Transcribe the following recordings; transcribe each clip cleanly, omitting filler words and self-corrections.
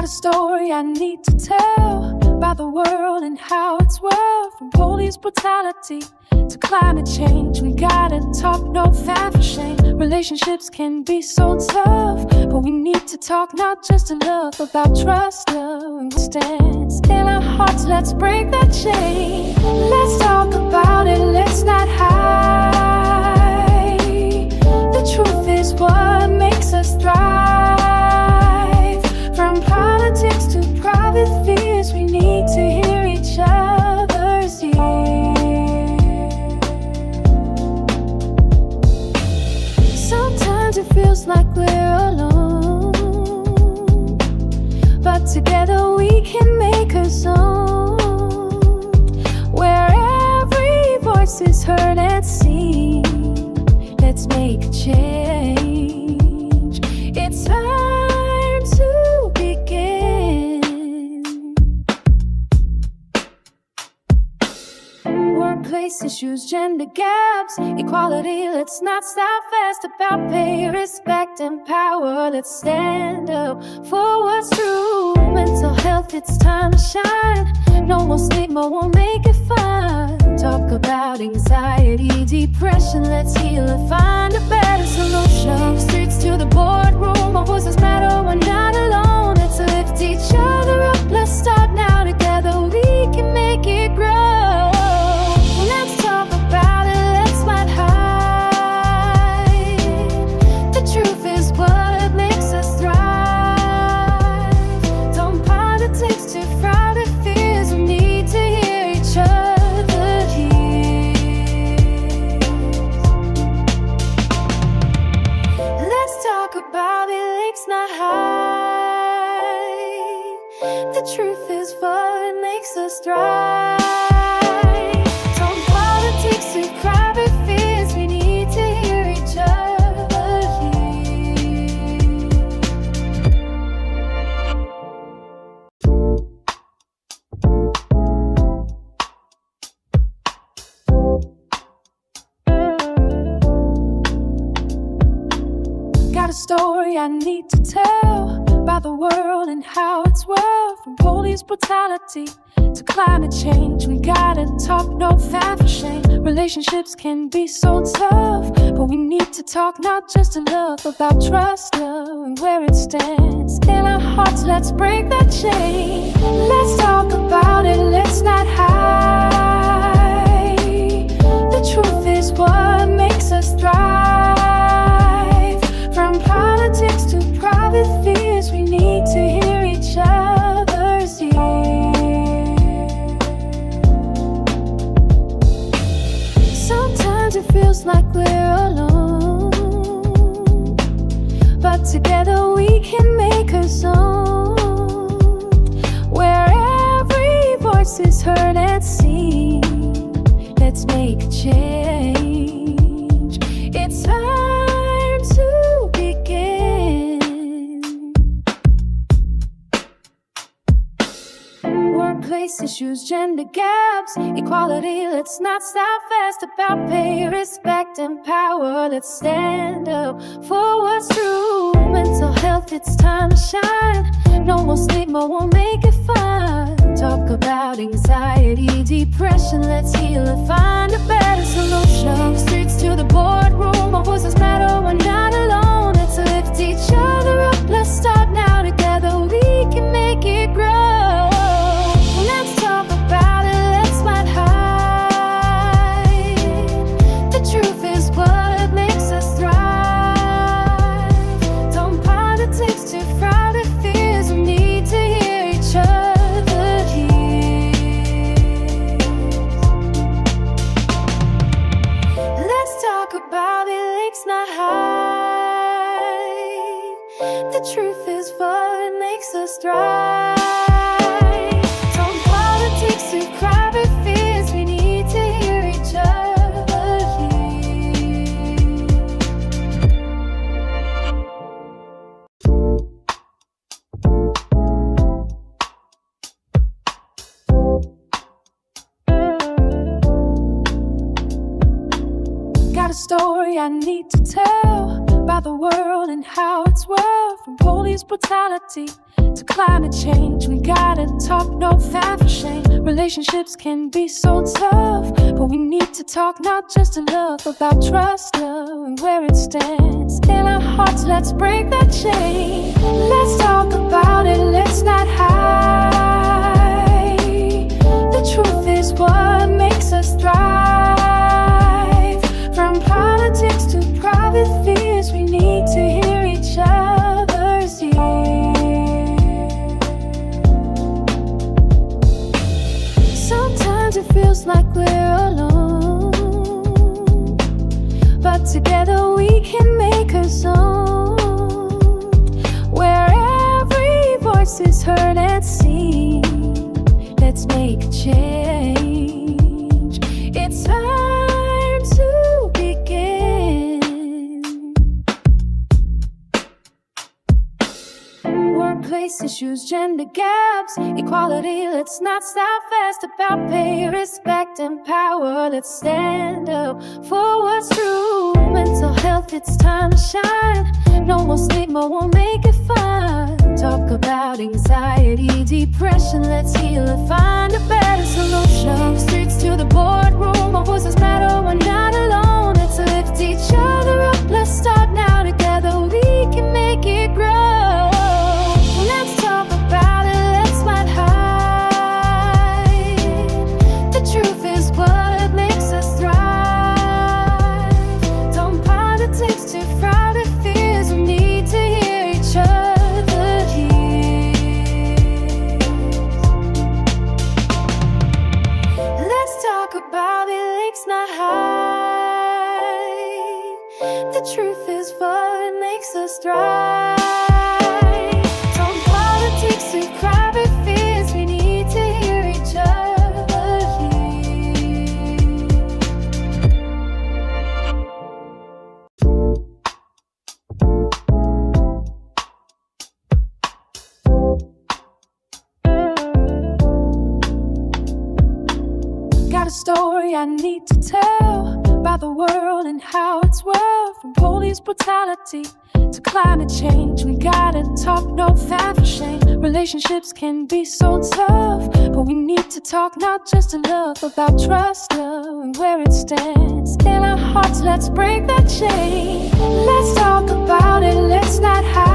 a story I need to tell about the world and how it's world. From police brutality to climate change, we gotta talk, no fat for shame. Relationships can be so tough, but we need to talk not just enough about trust, love, and stands in our hearts. Let's break that chain. Let's talk about it, let's not hide. The truth is what makes us thrive. From politics to private fears, we need to hear each other's ears. Sometimes it feels like we're alone, but together we can make a zone where every voice is heard and seen. Let's make a change. It's time to begin. Workplace issues, gender gaps, equality. Let's not stop fast about pay, respect, and power. Let's stand up for what's true. Mental health, it's time to shine. No more stigma, we'll make it fun. Talk about anxiety, depression. Let's heal and find a better solution. Streets to the boardroom, our voices matter, we're not alone. Let's lift each other up, let's start now. Together we can make it grow. Let's talk about it, let's not hide. The truth is what makes us thrive. Don't politics to crowded fears, we need to hear each other here. Let's talk about it, let's not hide. The truth is what makes us thrive. Don't politics to private fears, we need to hear each other here. Got a story I need to tell about the world and how it's world. From police brutality to climate change, we gotta talk, no fat for shame. Relationships can be so tough, but we need to talk not just enough about trust, love, and where it stands in our hearts. Let's break that chain. Let's talk about it, let's not hide. The truth is what makes us thrive. From politics to private fears, we need to hear each other's ears. Sometimes it feels like we're alone, but together we can make a zone where every voice is heard and seen. Let's make a change. It's time to begin. Workplace issues, gender gaps, equality. Let's not stop fast about pay, respect, and power. Let's stand up for what's true. Mental health, it's time to shine. No more stigma, we'll make it fun. Talk about anxiety, depression. Let's heal and find a better solution. Streets to the boardroom, our voices matter, we're not alone. Let's lift each other up, let's start now. Together we can make it grow. Let's talk about it, let's not hide. The truth is what makes us thrive. Don't politics to crowded fears, we need to hear each other here. Let's talk about it, let's not hide. The truth is what makes us thrive. Don't politics to private fears, we need to hear each other here. Got a story I need to tell about the world and how it's world. From police brutality to climate change, we gotta talk, no fat for shame. Relationships can be so tough, but we need to talk, not just to love, about trust, love, and where it stands. In our hearts, let's break that chain. Let's talk about it, let's not hide. The truth is what makes us thrive. From politics to private fears, we need to hear each other's ears. Sometimes it feels like we're alone, but together we can make a zone where every voice is heard and seen. Let's make a change. It's time to begin. Workplace issues, gender gaps, equality. Let's not stop fast about pay, respect, and power. Let's stand up for what's true. Mental health, it's time to shine. No more stigma, we'll make it fun. Talk about anxiety, depression. Let's heal and find a better solution. Streets to the boardroom, our voices matter, we're not alone. Let's lift each other up, let's start now. Together we can make it grow. Let's talk about it, let's not hide. The truth is what makes us thrive. Don't politics to private fears, we need to hear each other's ears. Let's talk about it, let's not hide. The truth is what makes us thrive. Don't politics to private fears, we need to hear each other's ears. Got a story I need to tell about the world and how it's world. From police brutality to climate change, we gotta talk, no fat for shame. Relationships can be so tough, but we need to talk, not just to love, about trust, love, and where it stands. In our hearts, let's break that chain. Let's talk about it, let's not hide.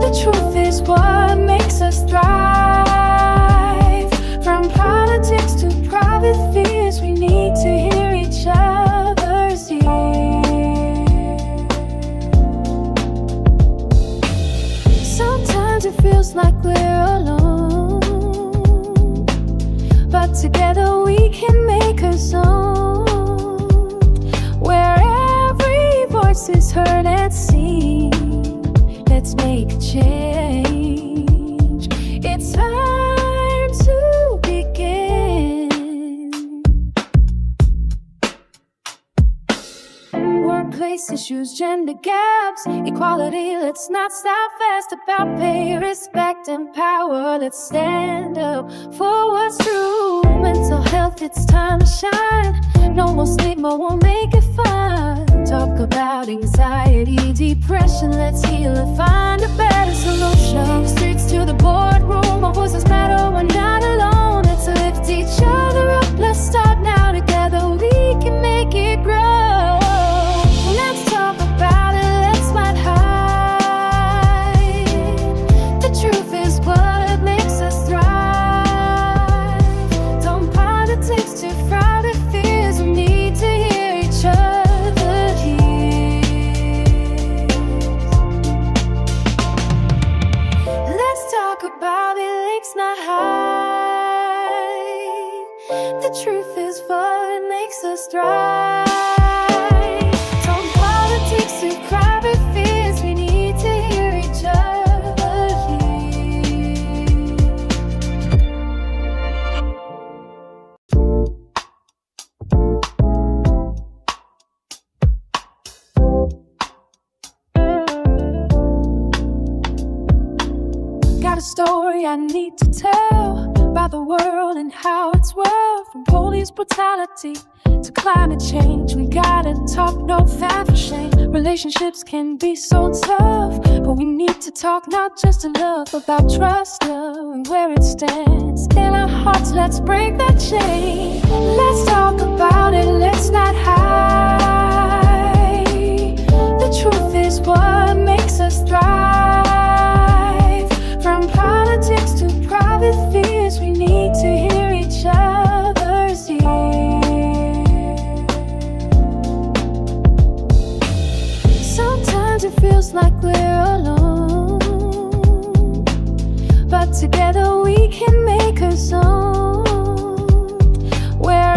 The truth is what makes us thrive. From politics to private fears, we need to hear each other's ears. Sometimes it feels like we're alone, but together we can make a zone where every voice is heard and seen. Let's make a change. It's time to begin. Workplace issues, gender gaps, equality. Let's not stop fast about pay, respect, and power. Let's stand up for what's true. Mental health, it's time to shine. No more stigma, we'll make it fun. Talk about anxiety, depression. Let's heal and find a better solution. Streets to the boardroom, our voices matter, we're not alone. Let's lift each other up, let's start now. Together we can make it grow. Let's talk about it, let's not hide. The truth is what makes us thrive. Don't politics to private fears, we need to hear each other's ears. Let's talk about it, let's not hide. The truth is what makes us thrive. Don't politics to private fears, we need to hear each other's ears. Got a story I need to tell about the world and how it's world. From police brutality to climate change, we gotta talk, no fat for shame. Relationships can be so tough, but we need to talk not just enough about trust, love, and where it stands in our hearts. Let's break that chain. Let's talk about it, let's not hide. The truth is what makes us thrive. From politics to private fears, we need to hear each other's ears. Sometimes it feels like we're alone, but together we can make a zone where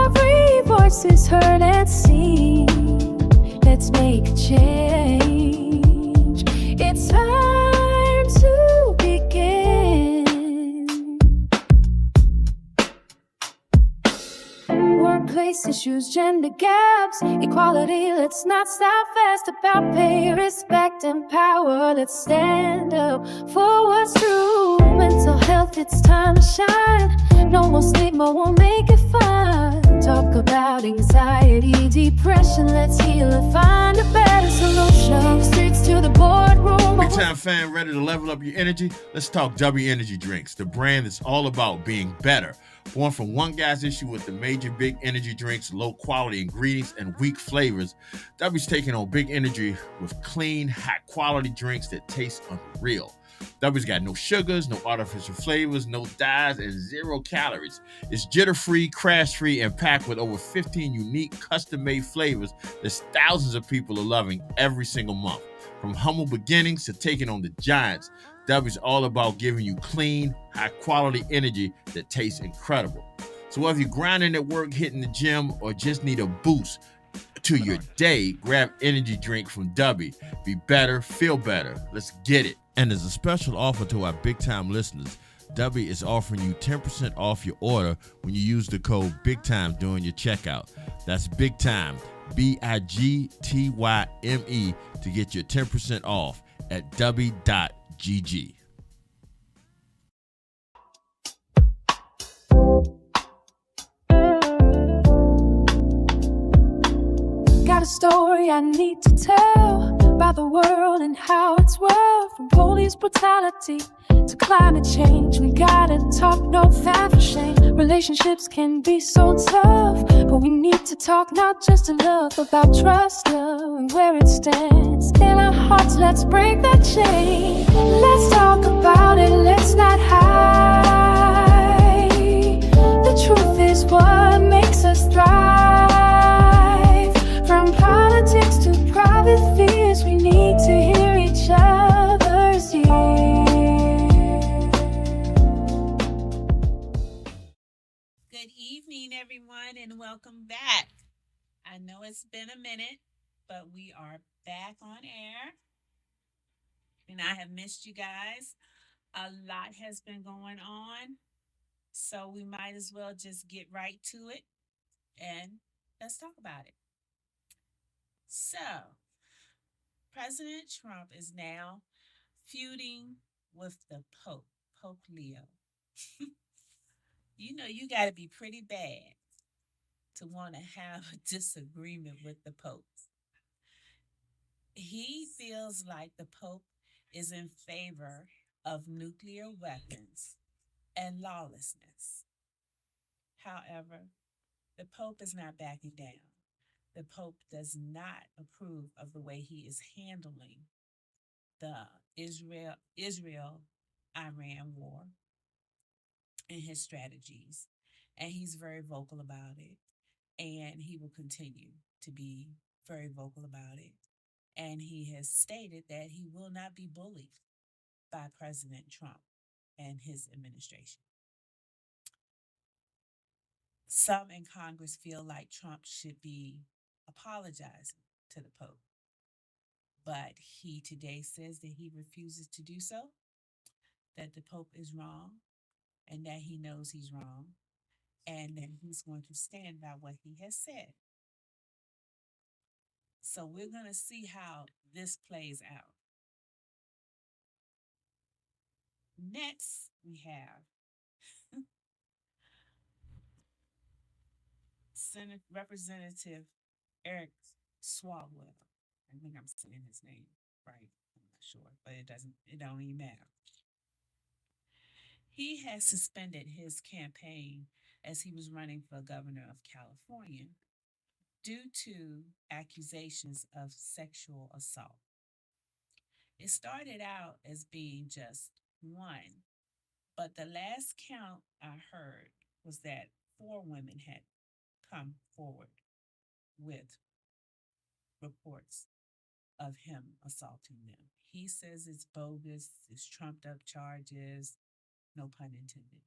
every voice is heard and seen. Let's make a change. It's time to begin. Workplace issues, gender gaps, equality. Let's not stop fast about pay, respect, and power. Let's stand up for what's true. Mental health, it's time to shine. No more stigma, we'll make it fun. Talk about anxiety, depression. Let's heal and find a better solution. Streets to the boardroom. Big time fan, ready to level up your energy? Let's talk W Energy Drinks, the brand that's all about being better. Born from one guy's issue with the major big energy drinks, low quality ingredients, and weak flavors, W's taking on big energy with clean, high quality drinks that taste unreal. W's got no sugars, no artificial flavors, no dyes, and 0 calories. It's jitter-free, crash-free, and packed with over 15 unique custom-made flavors that thousands of people are loving every single month. From humble beginnings to taking on the giants, W's all about giving you clean, high-quality energy that tastes incredible. So whether you're grinding at work, hitting the gym, or just need a boost to your day, grab energy drink from W. Be better, feel better. Let's get it. And as a special offer to our big time listeners, W is offering you 10% off your order when you use the code BIGTIME during your checkout. That's Big Time, BIGTYME, to get your 10% off at W.GG. Got a story I need to tell about the world and how it's world. From police brutality to climate change, we gotta talk, no fat for shame. Relationships can be so tough, but we need to talk not just enough about trust, love, and where it stands in our hearts. Let's break that chain. Let's talk about it, let's not hide. The truth is what makes us thrive. From politics to private fears, we need to hear each other's ears. Good evening, everyone, and welcome back. I know it's been a minute, but we are back on air, and I have missed you guys. A lot has been going on, so we might as well just get right to it and let's talk about it. So, President Trump is now feuding with the Pope, Pope Leo. You know, you got to be pretty bad to want to have a disagreement with the Pope. He feels like the Pope is in favor of nuclear weapons and lawlessness. However, the Pope is not backing down. The Pope does not approve of the way he is handling the Israel Iran war and his strategies. And he's very vocal about it. And he will continue to be very vocal about it. And he has stated that he will not be bullied by President Trump and his administration. Some in Congress feel like Trump should be apologizing to the Pope. But he today says that he refuses to do so, that the Pope is wrong, and that he knows he's wrong, and that he's going to stand by what he has said. So we're going to see how this plays out. Next, we have Representative Eric Swalwell. I think I'm saying his name right. I'm not sure, but it don't even matter. He has suspended his campaign as he was running for governor of California due to accusations of sexual assault. It started out as being just one, but the last count I heard was that four women had come forward with reports of him assaulting them. He says it's bogus, it's trumped up charges, no pun intended.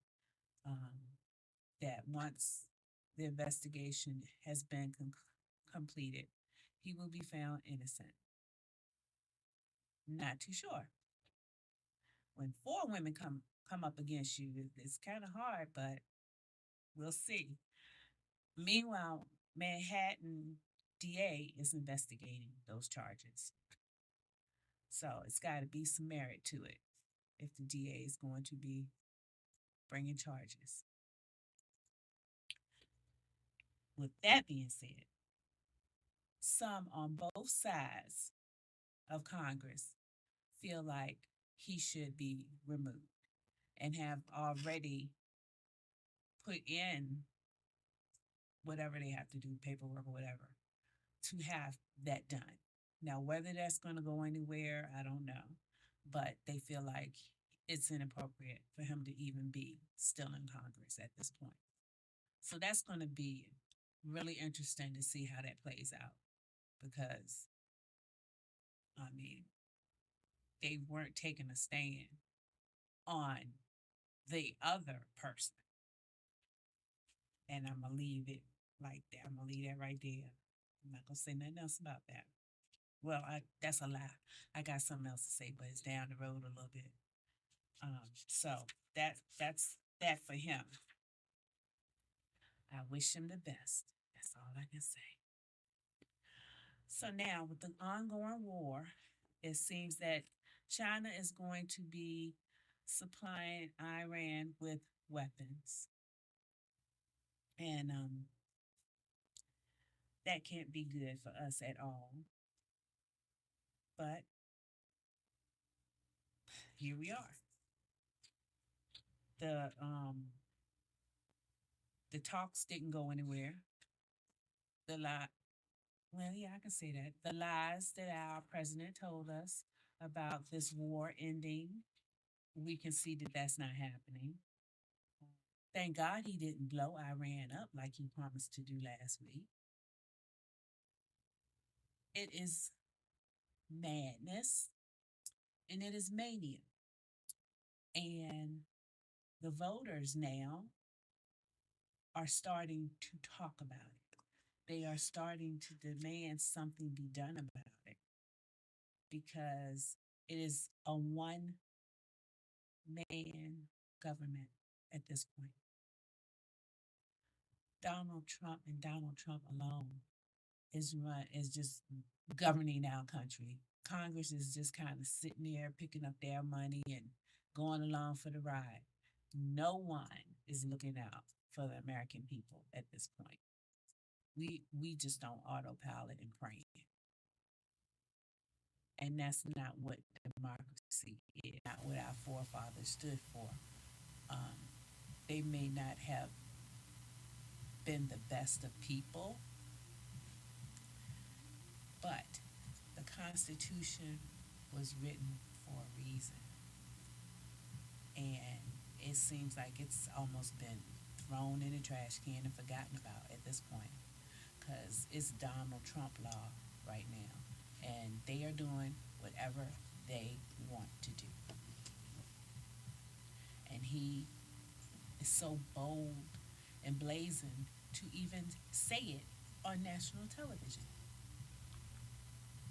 Um, that once the investigation has been completed, he will be found innocent. Not too sure. When four women come up against you, it's kind of hard, but we'll see. Meanwhile, Manhattan DA is investigating those charges. So it's got to be some merit to it if the DA is going to be bringing charges. With that being said, some on both sides of Congress feel like he should be removed and have already put in whatever they have to do, paperwork or whatever, to have that done. Now, whether that's going to go anywhere, I don't know, but they feel like it's inappropriate for him to even be still in Congress at this point. So that's going to be really interesting to see how that plays out because, I mean, they weren't taking a stand on the other person. And I'm going to leave it like that. I'm going to leave that right there. I'm not going to say nothing else about that. Well, that's a lie. I got something else to say, but it's down the road a little bit. So that's that for him. I wish him the best. That's all I can say. So now, with the ongoing war, it seems that China is going to be supplying Iran with weapons. And that can't be good for us at all. But here we are. The talks didn't go anywhere. The lie, well, yeah, I can say that. The lies that our president told us about this war ending, we can see that that's not happening. Thank God he didn't blow Iran up like he promised to do last week. It is madness and it is mania. And the voters now are starting to talk about it. They are starting to demand something be done about it because it is a one man government at this point. Donald Trump and Donald Trump alone is just governing our country. Congress is just kind of sitting there picking up their money and going along for the ride. No one is looking out for the American people at this point. We just don't autopilot and pray. And that's not what democracy is, not what our forefathers stood for. Um, they may not have been the best of people, but the Constitution was written for a reason. And it seems like it's almost been thrown in the trash can and forgotten about at this point because it's Donald Trump law right now. And they are doing whatever they want to do. And he is so bold and blazing to even say it on national television.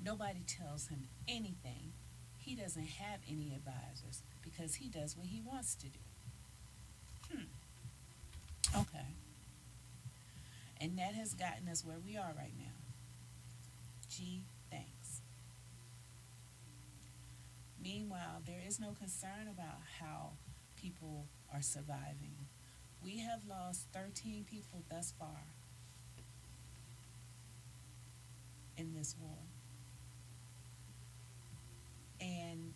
Nobody tells him anything. He doesn't have any advisors because he does what he wants to do. Okay. And that has gotten us where we are right now. Gee, thanks. Meanwhile, there is no concern about how people are surviving. We have lost 13 people thus far this war. And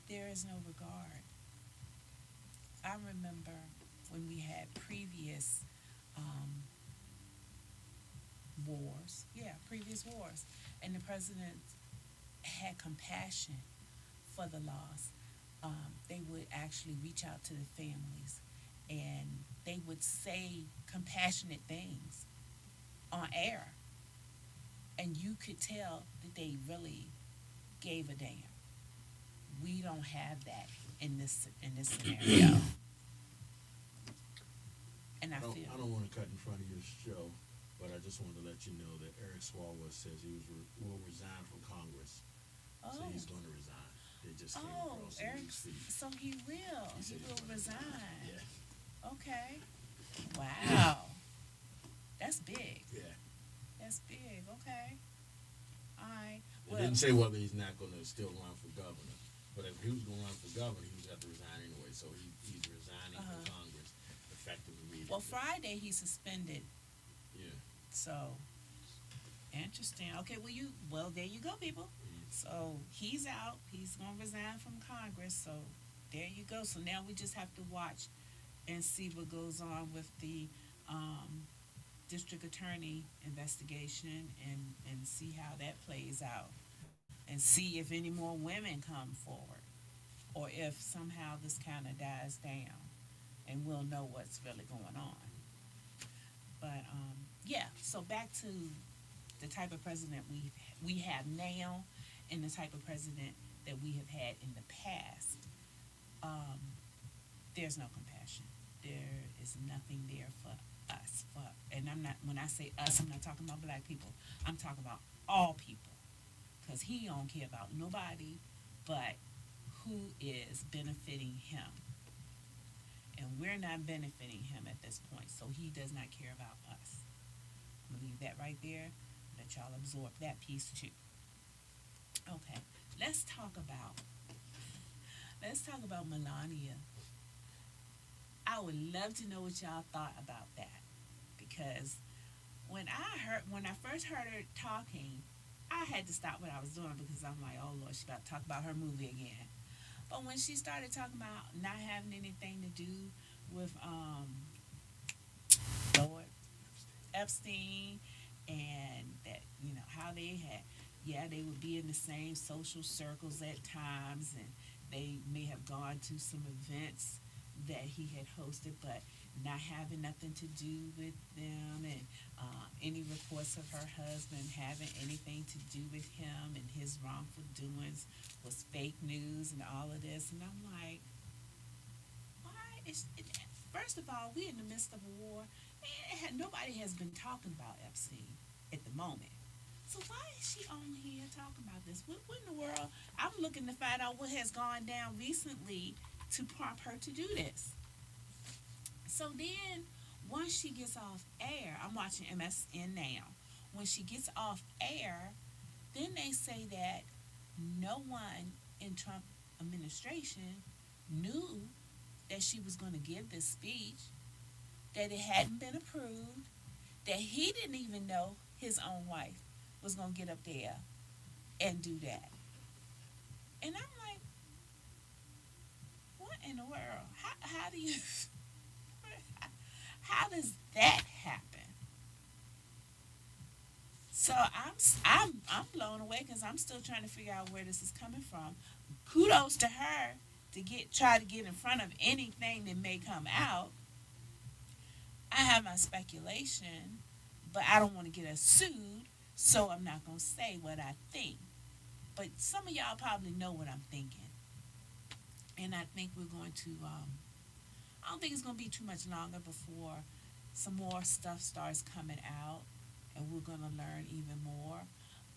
there is no regard. I remember when we had previous um, wars, yeah, previous wars, and the president had compassion for the loss. They would actually reach out to the families and they would say compassionate things on air. And you could tell that they really gave a damn. We don't have that in this scenario. And I feel I don't want to cut in front of your show, but I just wanted to let you know that Eric Swalwell says will resign from Congress. So oh he's going to resign. They just came oh across the Eric, news feed. so he will He he said he's will going to resign. resign. Yeah, Okay, wow, that's big. yeah. That's big. Okay, all right. They Well, didn't say whether he's not going to still run for governor, but if he was going to run for governor, he was going to have to resign anyway. So he's resigning from uh-huh. Congress effective immediately. Well, Friday he suspended. Yeah. So interesting. Okay, well there you go, people. So he's out. He's gonna resign from Congress. So there you go. So now we just have to watch and see what goes on with the um, district attorney investigation and see how that plays out and see if any more women come forward or if somehow this kind of dies down and we'll know what's really going on. But yeah, so back to the type of president we have now and the type of president that we have had in the past. Um, there's no compassion. There is nothing there for us. And I'm not when I say us, I'm not talking about black people. I'm talking about all people, because he don't care about nobody but who is benefiting him, and we're not benefiting him at this point. So he does not care about us. I'm gonna leave that right there. Let y'all absorb that piece too. Okay, let's talk about let's talk about Melania. I would love to know what y'all thought about that, because when I first heard her talking, I had to stop what I was doing because I'm like, oh Lord, she about to talk about her movie again. But when she started talking about not having anything to do with Lord Epstein, and that how they had, yeah, they would be in the same social circles at times, and they may have gone to some events that he had hosted, but not having nothing to do with them, and any reports of her husband having anything to do with him and his wrongful doings was fake news and all of this. And I'm like, why is it, first of all, we in the midst of a war, and nobody has been talking about Epstein at the moment. So why is she on here talking about this? What in the world? I'm looking to find out what has gone down recently to prompt her to do this. So then, once she gets off air, I'm watching MSN now. When she gets off air, then they say that no one in Trump administration knew that she was going to give this speech, that it hadn't been approved, that he didn't even know his own wife was going to get up there and do that. And I'm like, what in the world? How do you, how does that happen? So I'm blown away because I'm still trying to figure out where this is coming from. Kudos to her to try to get in front of anything that may come out. I have my speculation, but I don't want to get us sued, so I'm not going to say what I think. But some of y'all probably know what I'm thinking. And I think we're going to, I don't think it's going to be too much longer before some more stuff starts coming out and we're going to learn even more.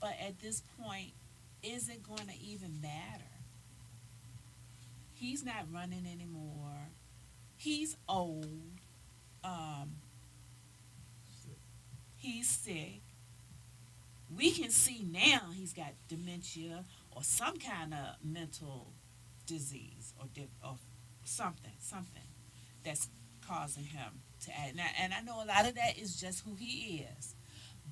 But at this point, is it going to even matter? He's not running anymore. He's old. Um, he's sick. We can see now he's got dementia or some kind of mental disease or something that's causing him to act. And I know a lot of that is just who he is.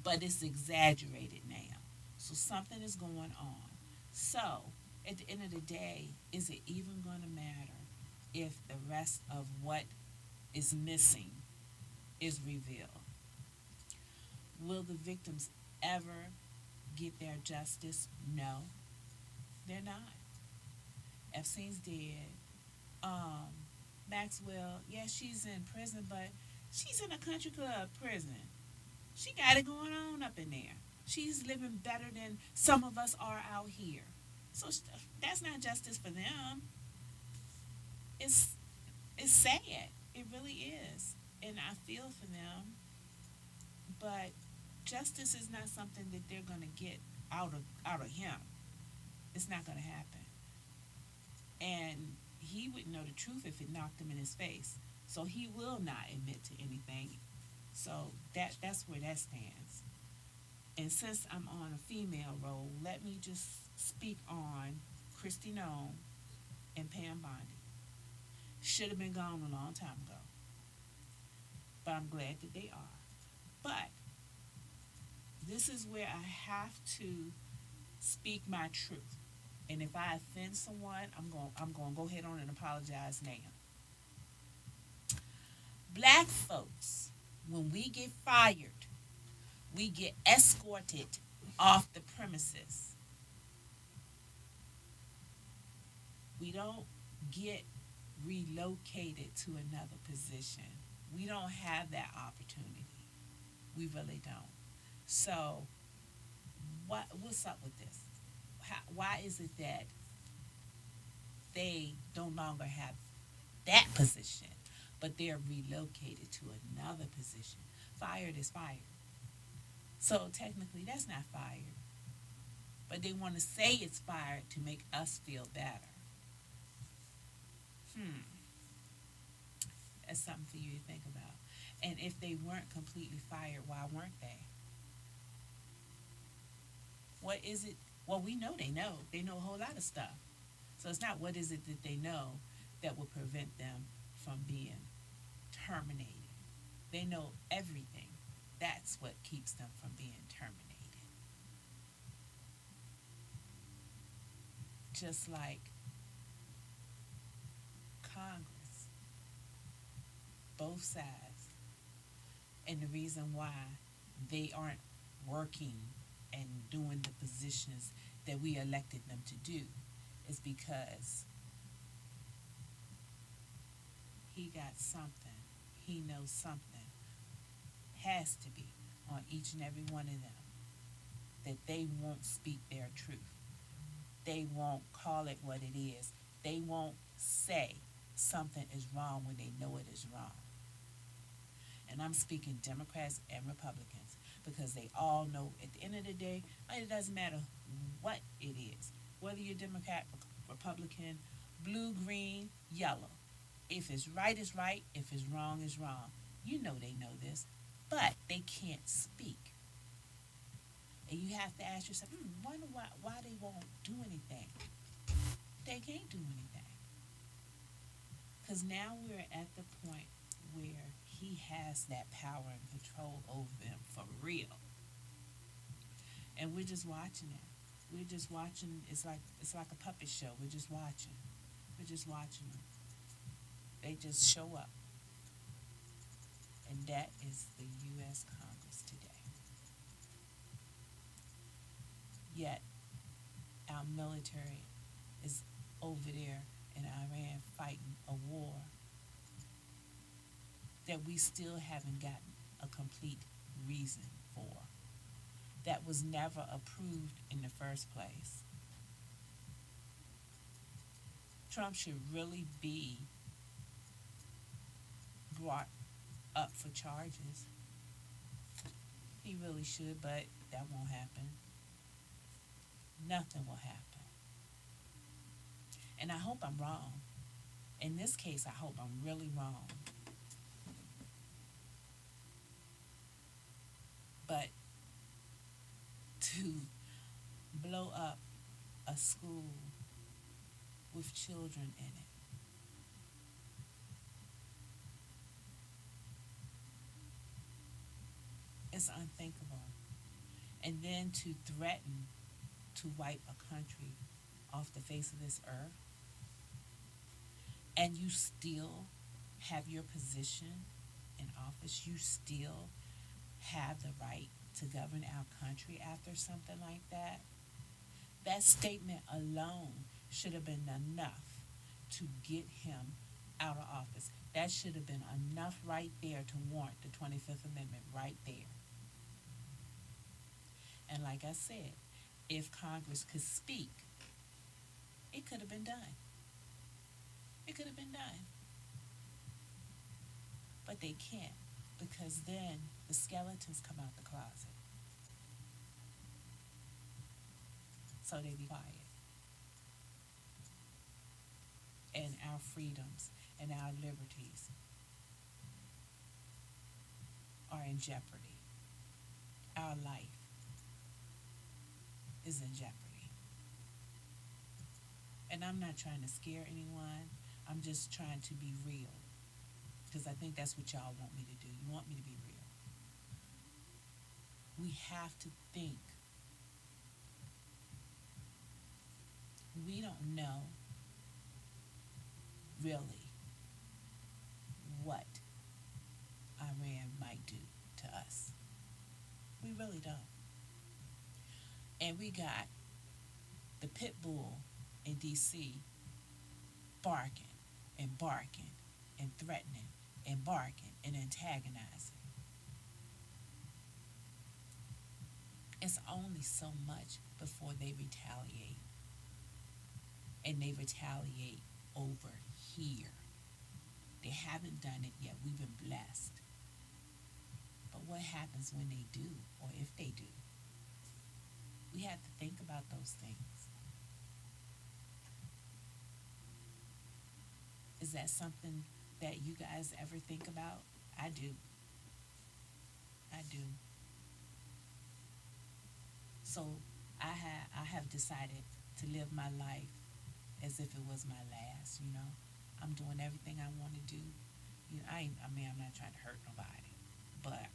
but it's exaggerated now. So something is going on. So at the end of the day, is it even going to matter if the rest of what is missing is revealed? Will the victims ever get their justice? No, they're not. Epstein's dead. Um, Maxwell, yeah, she's in prison, but she's in a country club prison. She got it going on up in there. She's living better than some of us are out here. So that's not justice for them. It's it's sad. It really is, and I feel for them. But justice is not something that they're gonna get out of him. It's not gonna happen. And he would know the truth if it knocked him in his face. So he will not admit to anything. So that's where that stands. And since I'm on a female role, let me just speak on Christy Nome and Pam Bondi. Should have been gone a long time ago, but I'm glad that they are. But this is where I have to speak my truth. And if I offend someone, I'm going to go ahead on and apologize now. Black folks, when we get fired, we get escorted off the premises. We don't get relocated to another position. We don't have that opportunity. We really don't. So, what's up with this? Why is it that they no longer have that position, but they're relocated to another position? Fired is fired. So technically, that's not fired. But they want to say it's fired to make us feel better. Hmm, that's something for you to think about. And if they weren't completely fired, why weren't they? What is it? Well, we know they know. They know a whole lot of stuff. So it's not what is it that they know that will prevent them from being terminated. They know everything. That's what keeps them from being terminated. Just like Congress, both sides, and the reason why they aren't working and doing the positions that we elected them to do is because he got something, he knows something, has to be on each and every one of them, that they won't speak their truth. They won't call it what it is. They won't say something is wrong when they know it is wrong. And I'm speaking Democrats and Republicans because they all know at the end of the day, it doesn't matter what it is, whether you're Democrat, Republican, blue, green, yellow. If it's right, it's right. If it's wrong, it's wrong. You know they know this, but they can't speak. And you have to ask yourself, wonder why they won't do anything. They can't do anything. Because now we're at the point where he has that power and control over them for real. And we're just watching it. We're just watching. It's like a puppet show. We're just watching. We're just watching them. They just show up. And that is the U.S. Congress today. Yet, our military is over there in Iran fighting a war that we still haven't gotten a complete reason for, that was never approved in the first place. Trump should really be brought up for charges. He really should, but that won't happen. Nothing will happen. And I hope I'm wrong. In this case, I hope I'm really wrong. But to blow up a school with children in it, it's unthinkable. And then to threaten to wipe a country off the face of this earth, and you still have your position in office, you still have the right to govern our country after something like that. That statement alone should have been enough to get him out of office. That should have been enough right there to warrant the 25th Amendment right there. And like I said, if Congress could speak, it could have been done. It could have been done. But they can't, because then the skeletons come out the closet. So they be quiet. And our freedoms and our liberties are in jeopardy. Our life is in jeopardy. And I'm not trying to scare anyone. I'm just trying to be real. Because I think that's what y'all want me to do. You want me to be real. We have to think. We don't know really what Iran might do to us. We really don't. And we got the pit bull in D.C. barking and barking and threatening and barking and antagonizing. It's only so much before they retaliate. And they retaliate over here. They haven't done it yet. We've been blessed. But what happens when they do, or if they do? We have to think about those things. Is that something that you guys ever think about? I do. I do. So I have decided to live my life as if it was my last, you know. I'm doing everything I want to do. You know, I'm not trying to hurt nobody, but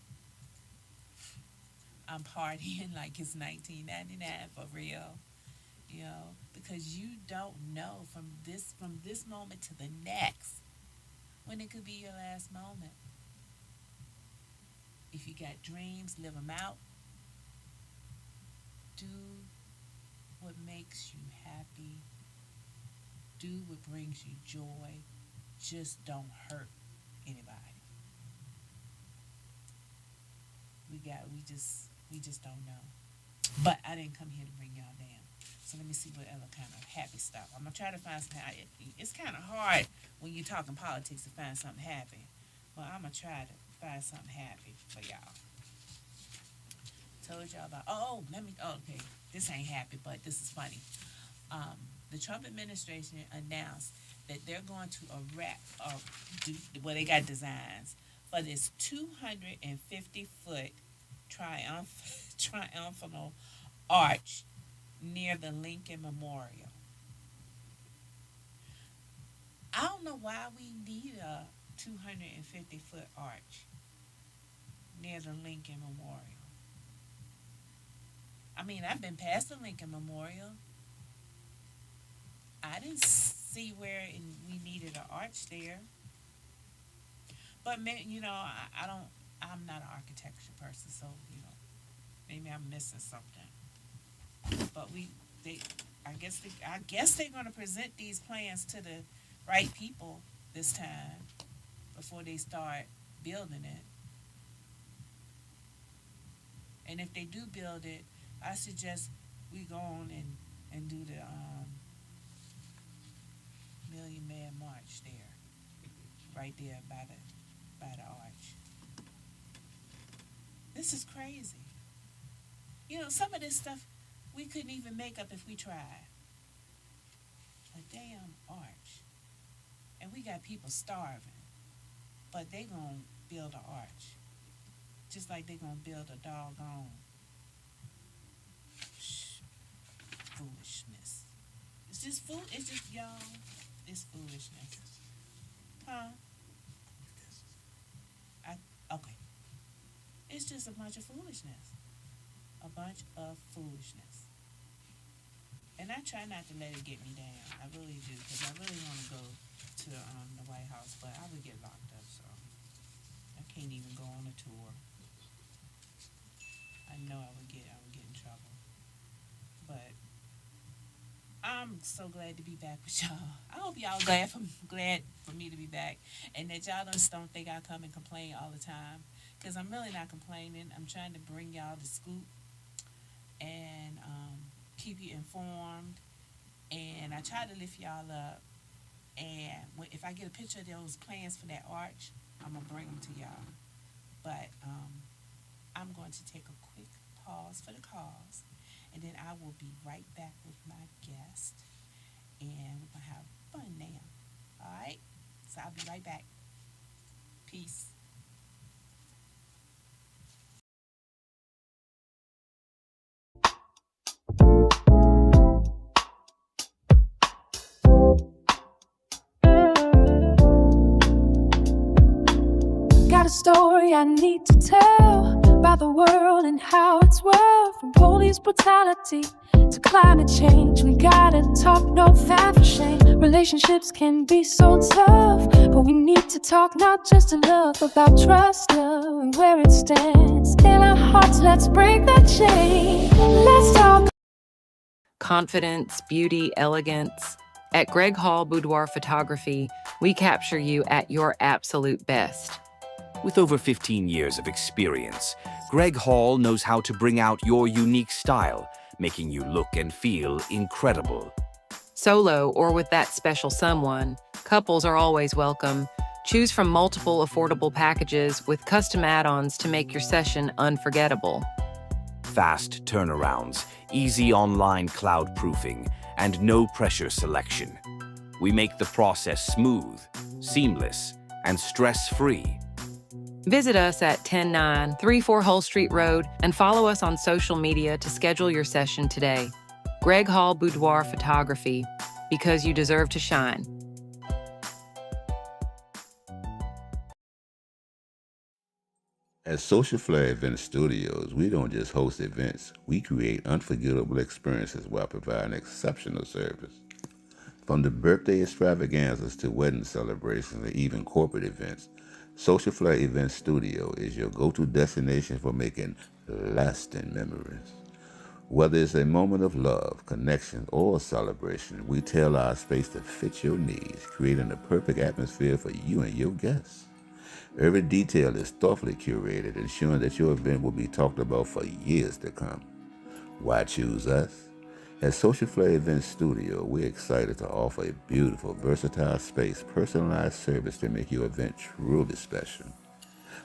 I'm partying like it's 1999 for real, you know, because you don't know from this moment to the next when it could be your last moment. If you got dreams, live them out. Do what makes you happy. Do what brings you joy. Just don't hurt anybody. We just don't know. But I didn't come here to bring y'all down. So let me see what other kind of happy stuff. I'm gonna try to find some. It's kind of hard when you're talking politics to find something happy. But I'm gonna try to find something happy for y'all. Told y'all about. Okay. This ain't happy, but this is funny. The Trump administration announced that they're going to they got designs for this 250-foot triumphal arch near the Lincoln Memorial. I don't know why we need a 250-foot arch near the Lincoln Memorial. I mean, I've been past the Lincoln Memorial. I didn't see where we needed an arch there. But you know, I don't. I'm not an architecture person, so you know, maybe I'm missing something. But I guess they're going to present these plans to the right people this time before they start building it. And if they do build it, I suggest we go on and do the Million Man March there, right there by the arch. This is crazy. You know, some of this stuff we couldn't even make up if we tried. A damn arch. And we got people starving. But they gonna build an arch. Just like they gonna build a doggone foolishness. It's just y'all, it's foolishness. Huh? Okay. It's just a bunch of foolishness. A bunch of foolishness. And I try not to let it get me down. I really do, because I really want to go to the White House, but I would get locked up, so I can't even go on a tour. I know I would get in trouble. But I'm so glad to be back with y'all. I hope y'all glad for me to be back, and that y'all just don't think I come and complain all the time, because I'm really not complaining. I'm trying to bring y'all the scoop and keep you informed, and I try to lift y'all up. And if I get a picture of those plans for that arch, I'm gonna bring them to y'all. But I'm going to take a quick pause for the cause, and then I will be right back with my guest, and we're gonna have fun now. All right, so I'll be right back. Peace. Got a story I need to tell about the world and how it's world. From police brutality to climate change, we gotta talk, no fat for shame. Relationships can be so tough, but we need to talk not just enough about trust, love, and where it stands. In our hearts, let's break that chain. Let's talk. Confidence, beauty, elegance. At Greg Hall Boudoir Photography, we capture you at your absolute best. With over 15 years of experience, Greg Hall knows how to bring out your unique style, making you look and feel incredible. Solo or with that special someone, couples are always welcome. Choose from multiple affordable packages with custom add-ons to make your session unforgettable. Fast turnarounds, easy online cloud proofing, and no pressure selection. We make the process smooth, seamless, and stress-free. Visit us at 10934 Hull Street Road and follow us on social media to schedule your session today. Greg Hall Boudoir Photography, because you deserve to shine. At Social Flair Event Studios, we don't just host events, we create unforgettable experiences while providing exceptional service. From the birthday extravaganzas to wedding celebrations and even corporate events, Social Flair Event Studio is your go-to destination for making lasting memories. Whether it's a moment of love, connection, or celebration, we tailor our space to fit your needs, creating the perfect atmosphere for you and your guests. Every detail is thoughtfully curated, ensuring that your event will be talked about for years to come. Why choose us? At Social Flair Event Studio, we're excited to offer a beautiful, versatile space, personalized service to make your event truly special.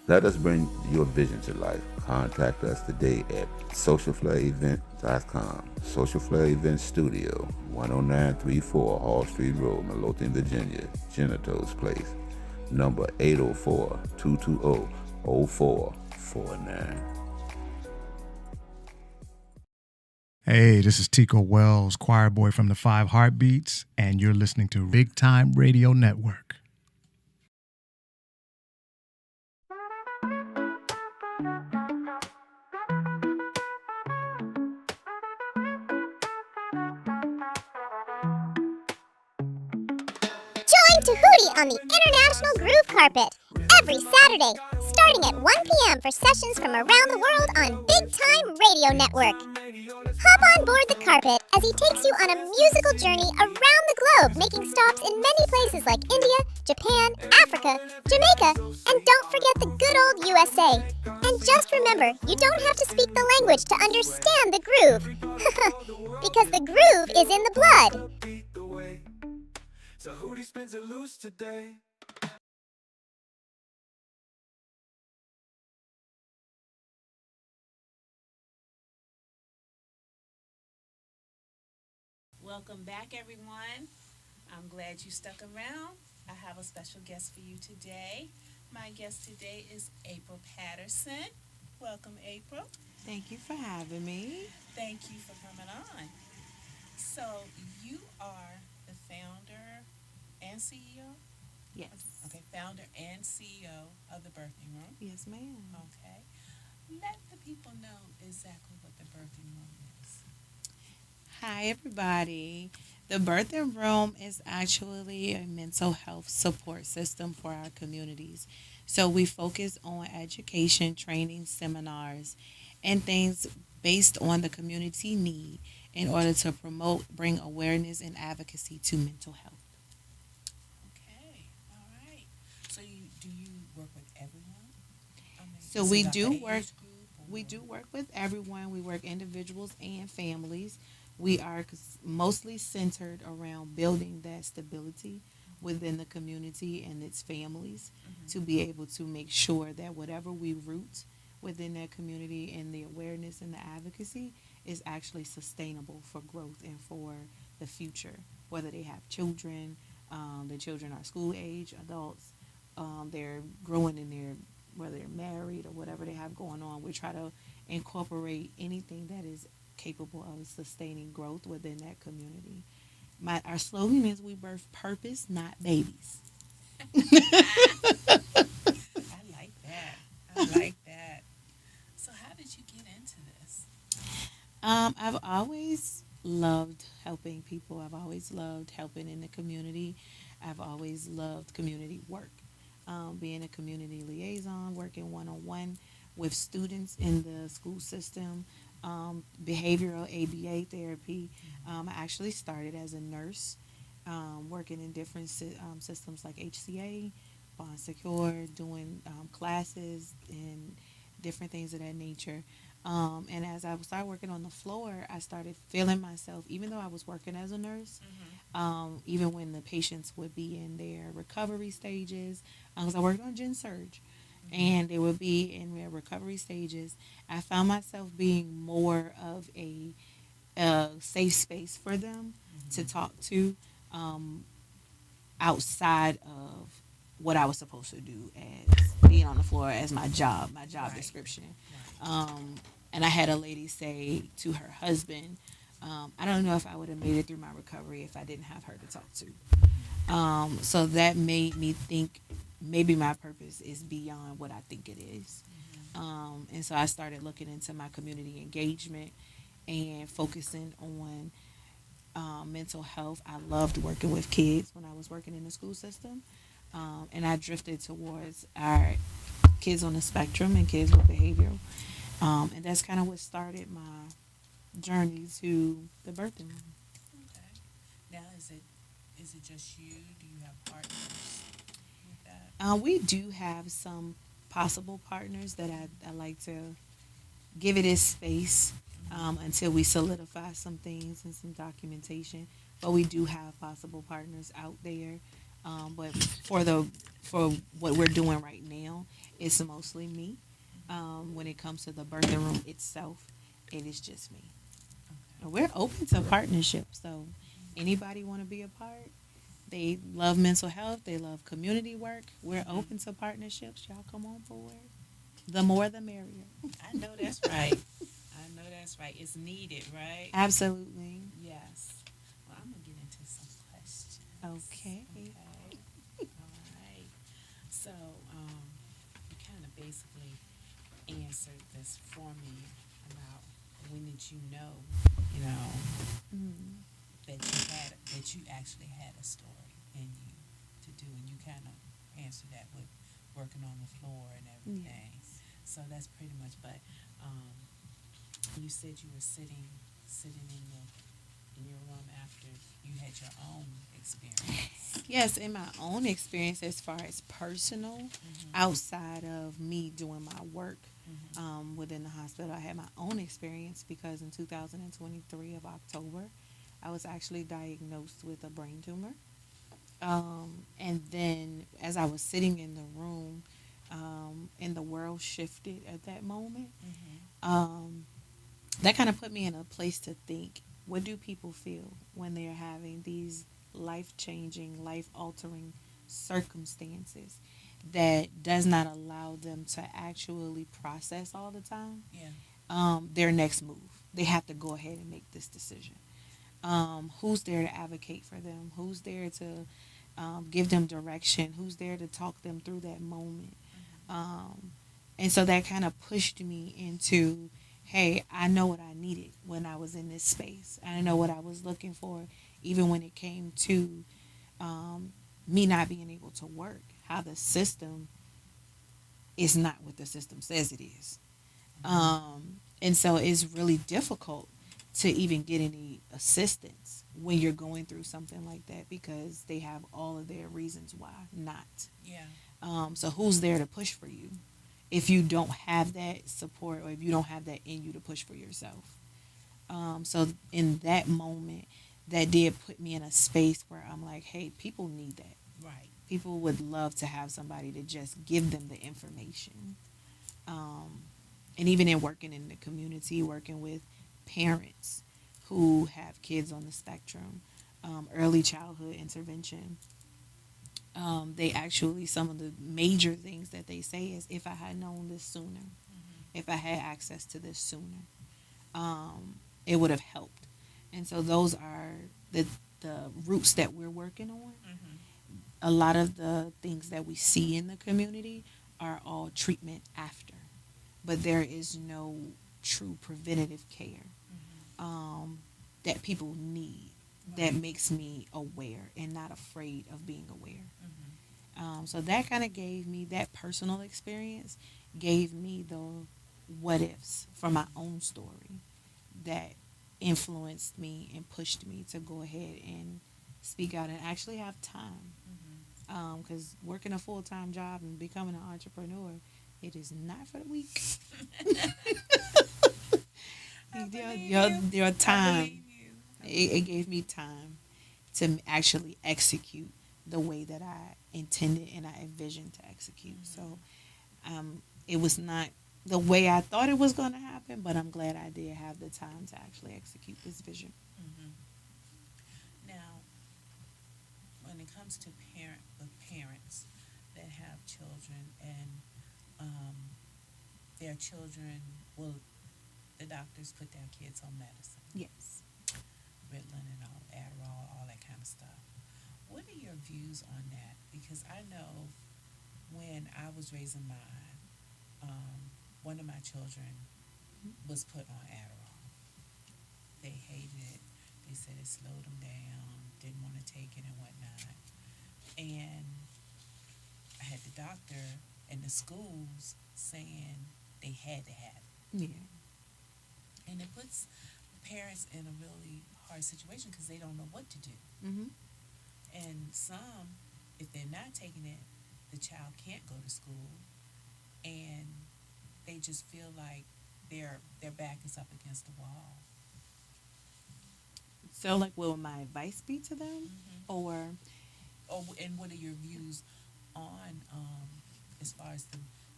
Let us bring your vision to life. Contact us today at socialflairevent.com. Social Flair Event Studio, 10934 Hall Street Road, Midlothian, Virginia, Genito's Place, number 804-220-0449. Hey, this is Tico Wells, choir boy from the Five Heartbeats, and you're listening to Big Time Radio Network. Join Tahuti on the International Groove Carpet every Saturday, starting at 1 p.m. for sessions from around the world on Big Time Radio Network. Hop on board the carpet as he takes you on a musical journey around the globe, making stops in many places like India, Japan, Africa, Jamaica, and don't forget the good old USA. And just remember, you don't have to speak the language to understand the groove. Because the groove is in the blood. Welcome back, everyone. I'm glad you stuck around. I have a special guest for you today. My guest today is April Patterson. Welcome, April. Thank you for having me. Thank you for coming on. So, you are the founder and CEO? Yes. Okay, founder and CEO of the Birthing Room. Yes, ma'am. Okay. Let the people know exactly what the birthing room is. Hi, everybody. The birthing room is actually a mental health support system for our communities. So we focus on education, training, seminars, and things based on the community need in order to promote, bring awareness and advocacy to mental health. Okay, all right. So do you work with everyone? I mean, So is it we like do an work age group we or? do work with everyone. We work individuals and families. We are mostly centered around building that stability within the community and its families to Mhm. be able to make sure that whatever we root within that community and the awareness and the advocacy is actually sustainable for growth and for the future, whether they have children, the children are school age adults, they're growing in their whether they're married or whatever they have going on. We try to incorporate anything that is capable of sustaining growth within that community. Our slogan is we birth purpose, not babies. I like that. I like that. So how did you get into this? I've always loved helping people. I've always loved helping in the community. I've always loved community work. Being a community liaison, working one on one with students in the school system, behavioral ABA therapy. I actually started as a nurse, working in different systems like HCA, Bond Secure, doing classes and different things of that nature. And as I started working on the floor, I started feeling myself, even though I was working as a nurse, Mm-hmm. even when the patients would be in their recovery stages, because I worked on gen surge, Mm-hmm. and they would be in their recovery stages, I found myself being more of a safe space for them to Mm-hmm. talk to, um, outside of what I was supposed to do as being on the floor as my job Right. description. Right. Um, and I had a lady say to her husband, I don't know if I would have made it through my recovery if I didn't have her to talk to. So that made me think maybe my purpose is beyond what I think it is. Mm-hmm. And so I started looking into my community engagement and focusing on mental health. I loved working with kids when I was working in the school system. And I drifted towards our kids on the spectrum and kids with behavioral. And that's kind of what started my journey to the birthing room. Okay. Now is it just you? Do you have partners with that? We do have some possible partners that I like to give it its space Mm-hmm. until we solidify some things and some documentation. But we do have possible partners out there. But for what we're doing right now, it's mostly me. When it comes to the birthing room itself, it is just me. Okay. And we're open to partnerships, so anybody want to be a part? They love mental health. They love community work. We're Mm-hmm. open to partnerships. Y'all come on board. The more, the merrier. I know that's right. I know that's right. It's needed, right? Absolutely. Yes. Well, I'm gonna get into some questions. Okay. Okay. All right. So, you kind of basically answered this for me about when did you know, Mm. that you actually had a story in you to do, and you kind of answered that with working on the floor and everything. Yes. So that's pretty much. But um, you said you were sitting in your room after you had your own experience. Yes, in my own experience, as far as personal, Mm-hmm. outside of me doing my work Mm-hmm. within the hospital, I had my own experience because in 2023 of October, I was actually diagnosed with a brain tumor. And then as I was sitting in the room, and the world shifted at that moment, Mm-hmm. um, that kind of put me in a place to think, what do people feel when they're having these life changing, life altering circumstances that does not allow them to actually process all the time Yeah. their next move? They have to go ahead and make this decision. Who's there to advocate for them? Who's there to give them direction? Who's there to talk them through that moment? Mm-hmm. Um, And so that kind of pushed me into, hey, I know what I needed when I was in this space. I know what I was looking for, even when it came to um, me not being able to work, how the system is not what the system says it is. And so it's really difficult to even get any assistance when you're going through something like that because they have all of their reasons why not. Yeah. So who's there to push for you if you don't have that support or if you don't have that in you to push for yourself? So in that moment, that did put me in a space where I'm like, hey, people need that. Right. People would love to have somebody to just give them the information. And even in working in the community, working with parents who have kids on the spectrum, early childhood intervention, they actually, some of the major things that they say is, if I had known this sooner, if I had access to this sooner, it would have helped. And so those are the roots that we're working on. A lot of the things that we see in the community are all treatment after, but there is no true preventative care that people need that makes me aware and not afraid of being aware. So that kind of gave me that personal experience, gave me the what ifs from my own story that influenced me and pushed me to go ahead and speak out and actually have time. Because working a full-time job and becoming an entrepreneur, it is not for the weak. Your time, it gave me time to actually execute the way that I intended and I envisioned to execute. So it was not the way I thought it was going to happen, but I'm glad I did have the time to actually execute this vision. Now, when it comes to parents that have children and their children will, the doctors put their kids on medicine, Yes. Ritalin and all, Adderall, all that kind of stuff. What are your views on that? Because I know when I was raising mine, one of my children was put on Adderall. They hated it. They said it slowed them down, didn't want to take it and whatnot. And I had the doctor and the schools saying they had to have it. Yeah. And it puts parents in a really hard situation because they don't know what to do. Mm-hmm. And some, if they're not taking it, the child can't go to school, and they just feel like their back is up against the wall. So, like, what would my advice be to them? Or, And what are your views on as far as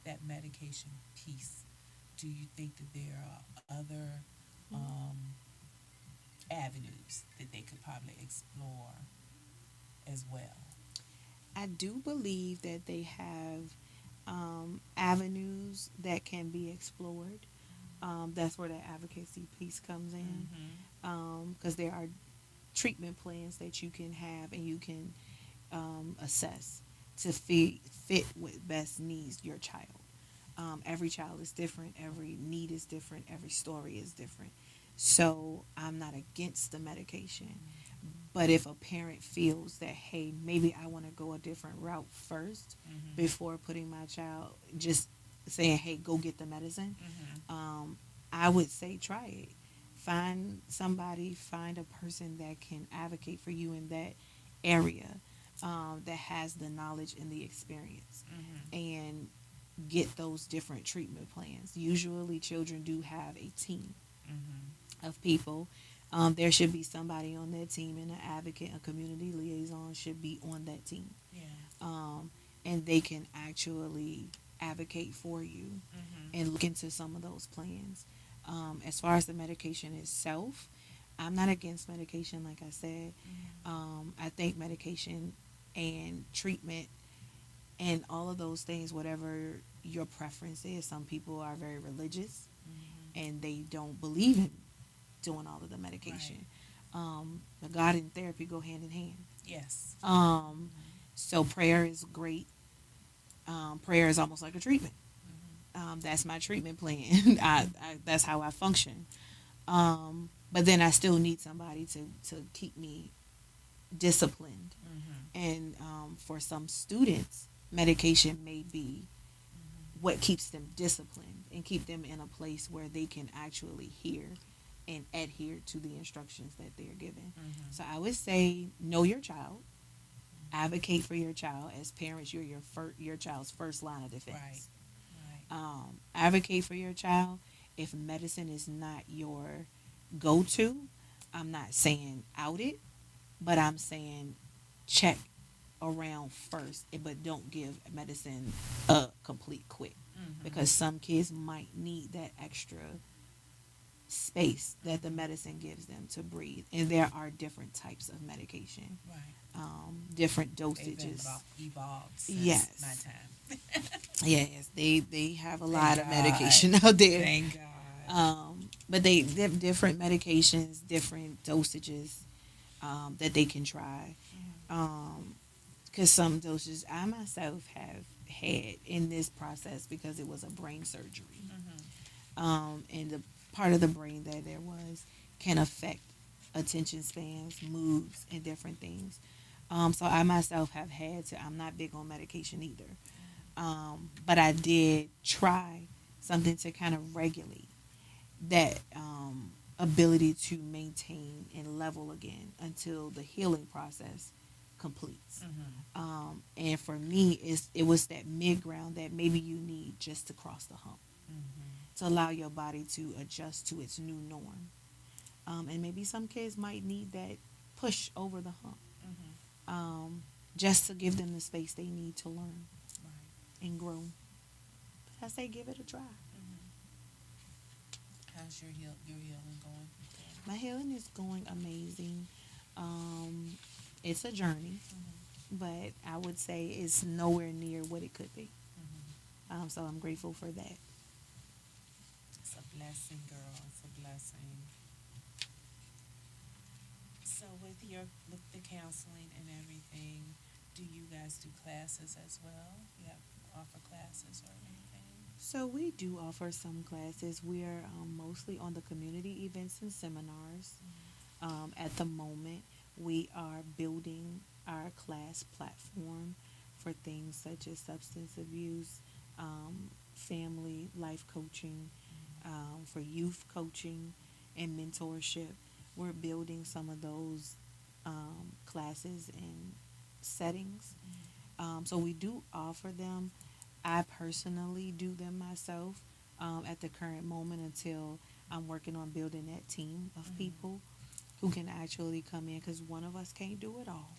that medication piece? Do you think that there are other avenues that they could probably explore as well? I do believe that they have avenues that can be explored. That's where the advocacy piece comes in, because there are treatment plans that you can have and you can assess to fit what best needs your child. Every child is different, every need is different, every story is different. So I'm not against the medication. But if a parent feels that, hey, maybe I want to go a different route 1st before putting my child, just saying, hey, go get the medicine, I would say try it. Find somebody, find a person that can advocate for you in that area, that has the knowledge and the experience, and get those different treatment plans. Usually children do have a team of people. There should be somebody on that team, and an advocate, a community liaison should be on that team. And they can actually advocate for you and look into some of those plans. As far as the medication itself, I'm not against medication, like I said. I think medication and treatment and all of those things, whatever your preference is, some people are very religious and they don't believe in doing all of the medication. But God and therapy go hand in hand. Yes. So prayer is great. Prayer is almost like a treatment. That's my treatment plan. That's how I function. But then I still need somebody to keep me disciplined. And for some students, medication may be what keeps them disciplined and keep them in a place where they can actually hear and adhere to the instructions that they're given. So I would say know your child, advocate for your child. As parents, you're your child's first line of defense. Advocate for your child. If medicine is not your go-to, I'm not saying out it, but I'm saying check around first, but don't give medicine a complete quit, because some kids might need that extra space that the medicine gives them to breathe, and there are different types of medication, different dosages. Evolved since Yes. my time. Yes, they have a lot of God. medication out there. Thank God. But they have different medications, different dosages that they can try. Because some dosages I myself have had in this process, because it was a brain surgery. And the part of the brain that there was can affect attention spans, moves, and different things. So I myself have had to, I'm not big on medication either. But I did try something to kind of regulate that ability to maintain and level again until the healing process completes. And for me, it was that mid ground that maybe you need just to cross the hump, to allow your body to adjust to its new norm. And maybe some kids might need that push over the hump, just to give them the space they need to learn and grow. But I say give it a try. How's your healing going? My healing is going amazing. It's a journey, but I would say it's nowhere near what it could be. So I'm grateful for that. It's a blessing, girl. It's a blessing. So with the counseling and everything, do you guys do classes as well? You offer classes or anything? So we do offer some classes. We are mostly on the community events and seminars. At the moment, we are building our class platform for things such as substance abuse, family life coaching, for youth coaching and mentorship. We're building some of those classes and settings. So we do offer them. I personally do them myself at the current moment, until I'm working on building that team of people who can actually come in, because one of us can't do it all.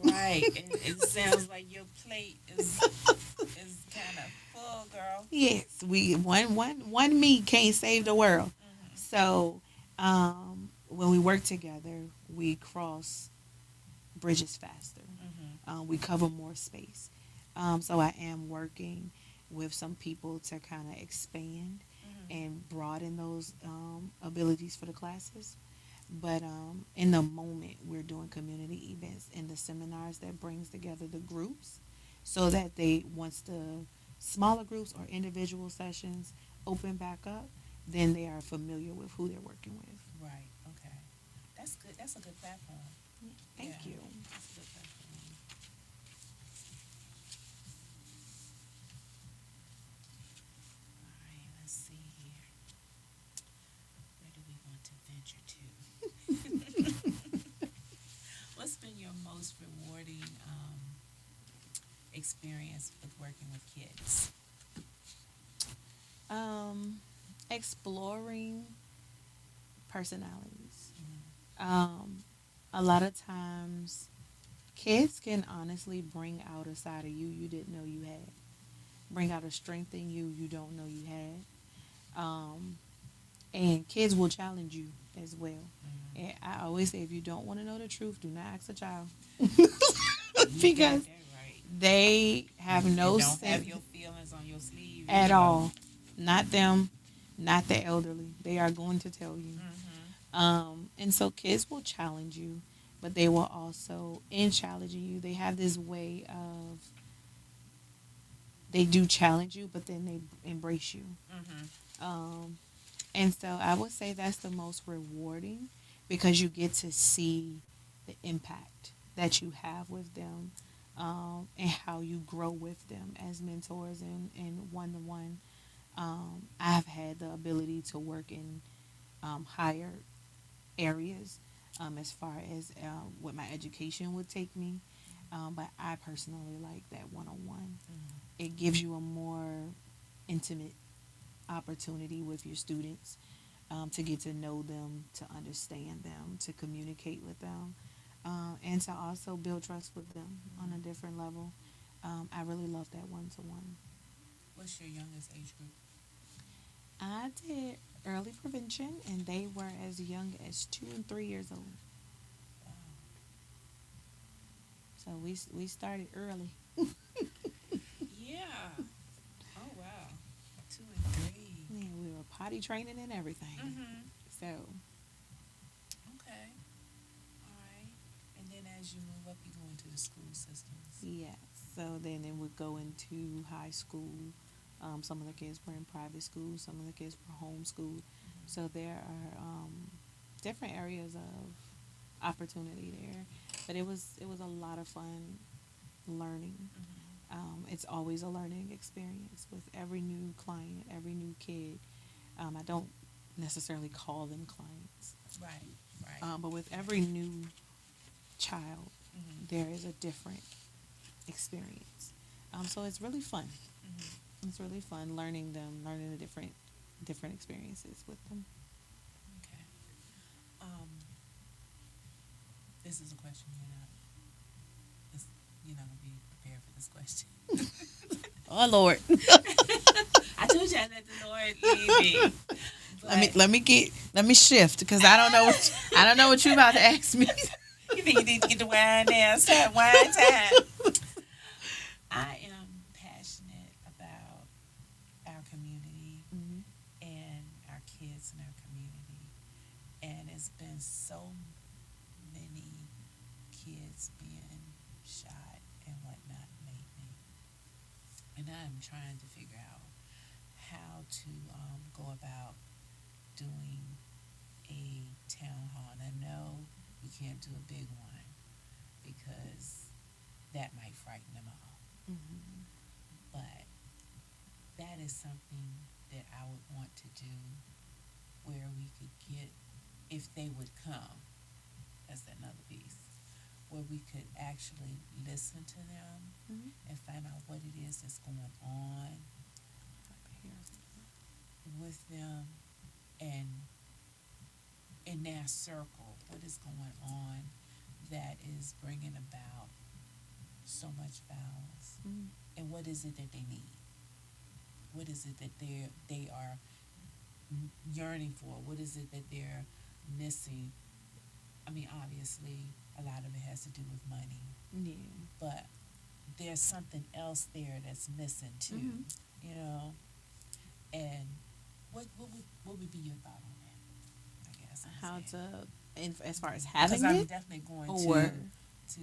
Right. It sounds like your plate is kind of full, girl. Yes, one me can't save the world. So when we work together, we cross bridges faster. We cover more space. So I am working with some people to kind of expand and broaden those abilities for the classes. But in the moment, we're doing community events and the seminars that brings together the groups, so that once the smaller groups or individual sessions open back up, then they are familiar with who they're working with. Right. Okay. That's good. That's a good platform. Thank Yeah, you. that's a good platform. All right. Let's see here. Where do we want to venture to? What's been your most rewarding experience with working with kids? Exploring personalities. A lot of times, kids can honestly bring out a side of you didn't know you had. Bring out a strength in you don't know you had. And kids will challenge you as well. And I always say, if you don't want to know the truth, do not ask a child. Because they have no don't sense have your feelings on your sleeve at all. Not them, not the elderly. They are going to tell you. And so kids will challenge you, but they will also, in challenging you, they have this way of, they do challenge you, but then they embrace you. And so I would say that's the most rewarding because you get to see the impact that you have with them, and how you grow with them as mentors and one-to-one. I've had the ability to work in higher areas, as far as what my education would take me. But I personally like that one-on-one. It gives you a more intimate opportunity with your students, to get to know them, to understand them, to communicate with them, and to also build trust with them on a different level. I really love that one-to-one. What's your youngest age group? I did early prevention, and they were as young as 2 and 3 years old. Wow. So we started early. Yeah. Oh wow. 2 and 3. Yeah, we were potty training and everything. So Okay. All right. And then as you move up, you go into the school systems. yeah, so then it would go into high school. Some of the kids were in private school. Some of the kids were homeschooled. So there are different areas of opportunity there. But it was a lot of fun learning. It's always a learning experience with every new client, every new kid. I don't necessarily call them clients, Right. but with every new child, there is a different experience. So it's really fun. It's really fun learning them, learning the different experiences with them. Okay. This is a question you're not gonna be prepared for this question. Oh Lord, I told you I let the Lord lead me. let me shift because I don't know what you about to ask me. You think you need to get the wine now? Start wine time. I am passionate about our community and our kids in our community, and it's been so many kids being shot and whatnot lately, and I'm trying to figure out how to go about doing a town hall. And I know we can't do a big one because that might frighten them all. But that is something that I would want to do where we could get, if they would come, that's another piece, where we could actually listen to them and find out what it is that's going on with them and in their circle, what is going on that is bringing about so much violence, and what is it that they need? What is it that they are yearning for? What is it that they're missing? I mean, obviously, a lot of it has to do with money, but there's something else there that's missing too, you know. And what would be your thought on that? I guess How to, as far as having I'm it, definitely going or to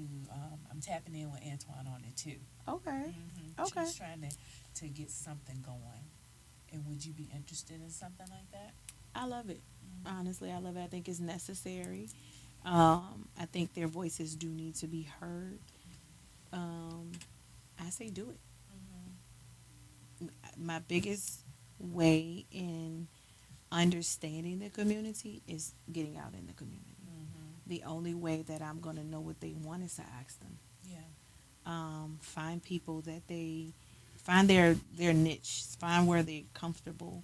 I'm tapping in with Antoine on it too. okay, okay. She's trying to get something going. And would you be interested in something like that? I love it. Honestly, I love it. I think it's necessary. I think their voices do need to be heard. I say do it. My biggest way in understanding the community is getting out in the community. The only way that I'm going to know what they want is to ask them. Yeah. Find people that they find their niche, find where they're comfortable.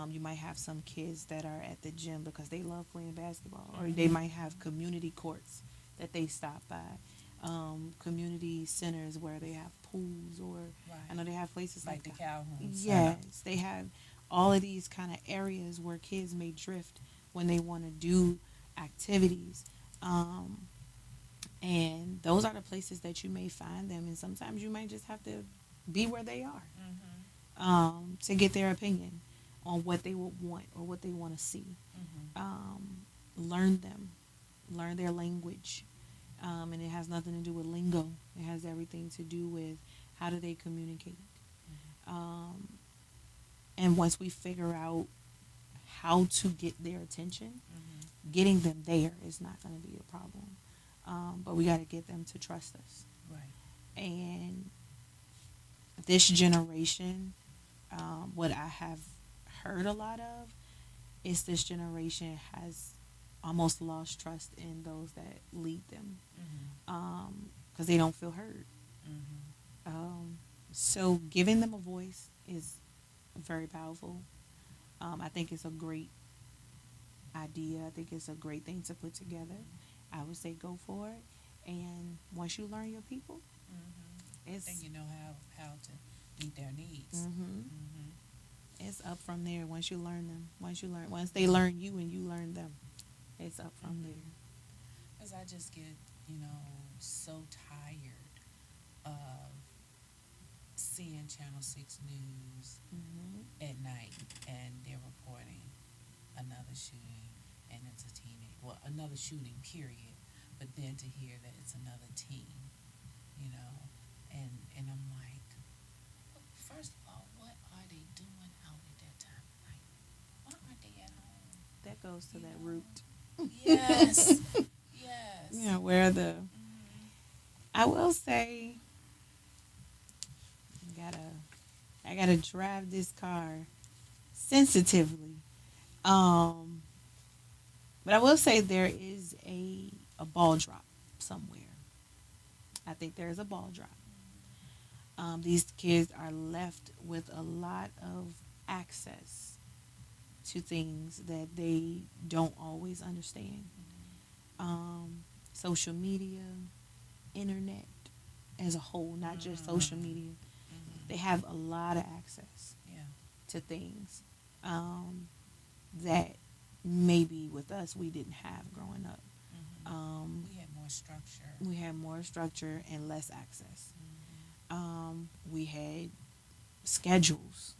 You might have some kids that are at the gym because they love playing basketball, or they might have community courts that they stop by, community centers where they have pools, or I know they have places like the Calhoun. Yes, they have all of these kind of areas where kids may drift when they want to do activities. And those are the places that you may find them, and sometimes you might just have to be where they are, to get their opinion on what they would want or what they want to see. Learn them, learn their language, and it has nothing to do with lingo. It has everything to do with how do they communicate. And once we figure out how to get their attention, getting them there is not going to be a problem. But we got to get them to trust us. Right. And this generation, what I have heard a lot of is this generation has almost lost trust in those that lead them, because they don't feel heard. So giving them a voice is very powerful. I think it's a great idea. I think it's a great thing to put together. I would say go for it. And once you learn your people, it's And you know how to meet their needs. it's up from there. Once you learn them, once they learn you and you learn them, it's up from there. Because I just get, so tired of seeing Channel 6 News at night and they're reporting another shooting and it's a teenage, well, another shooting, period. But then to hear that it's another teen, and I'm like, first of all, what are they doing out at that time of night? Why aren't they at home? That goes to that root. Yes. Yes. Yeah, where the I will say I gotta drive this car sensitively. But I will say there is a ball drop somewhere. I think there is a ball drop. These kids are left with a lot of access to things that they don't always understand. Social media, internet as a whole, not just social media. They have a lot of access to things that maybe with us we didn't have growing up. We had more structure. We had more structure and less access. We had schedules.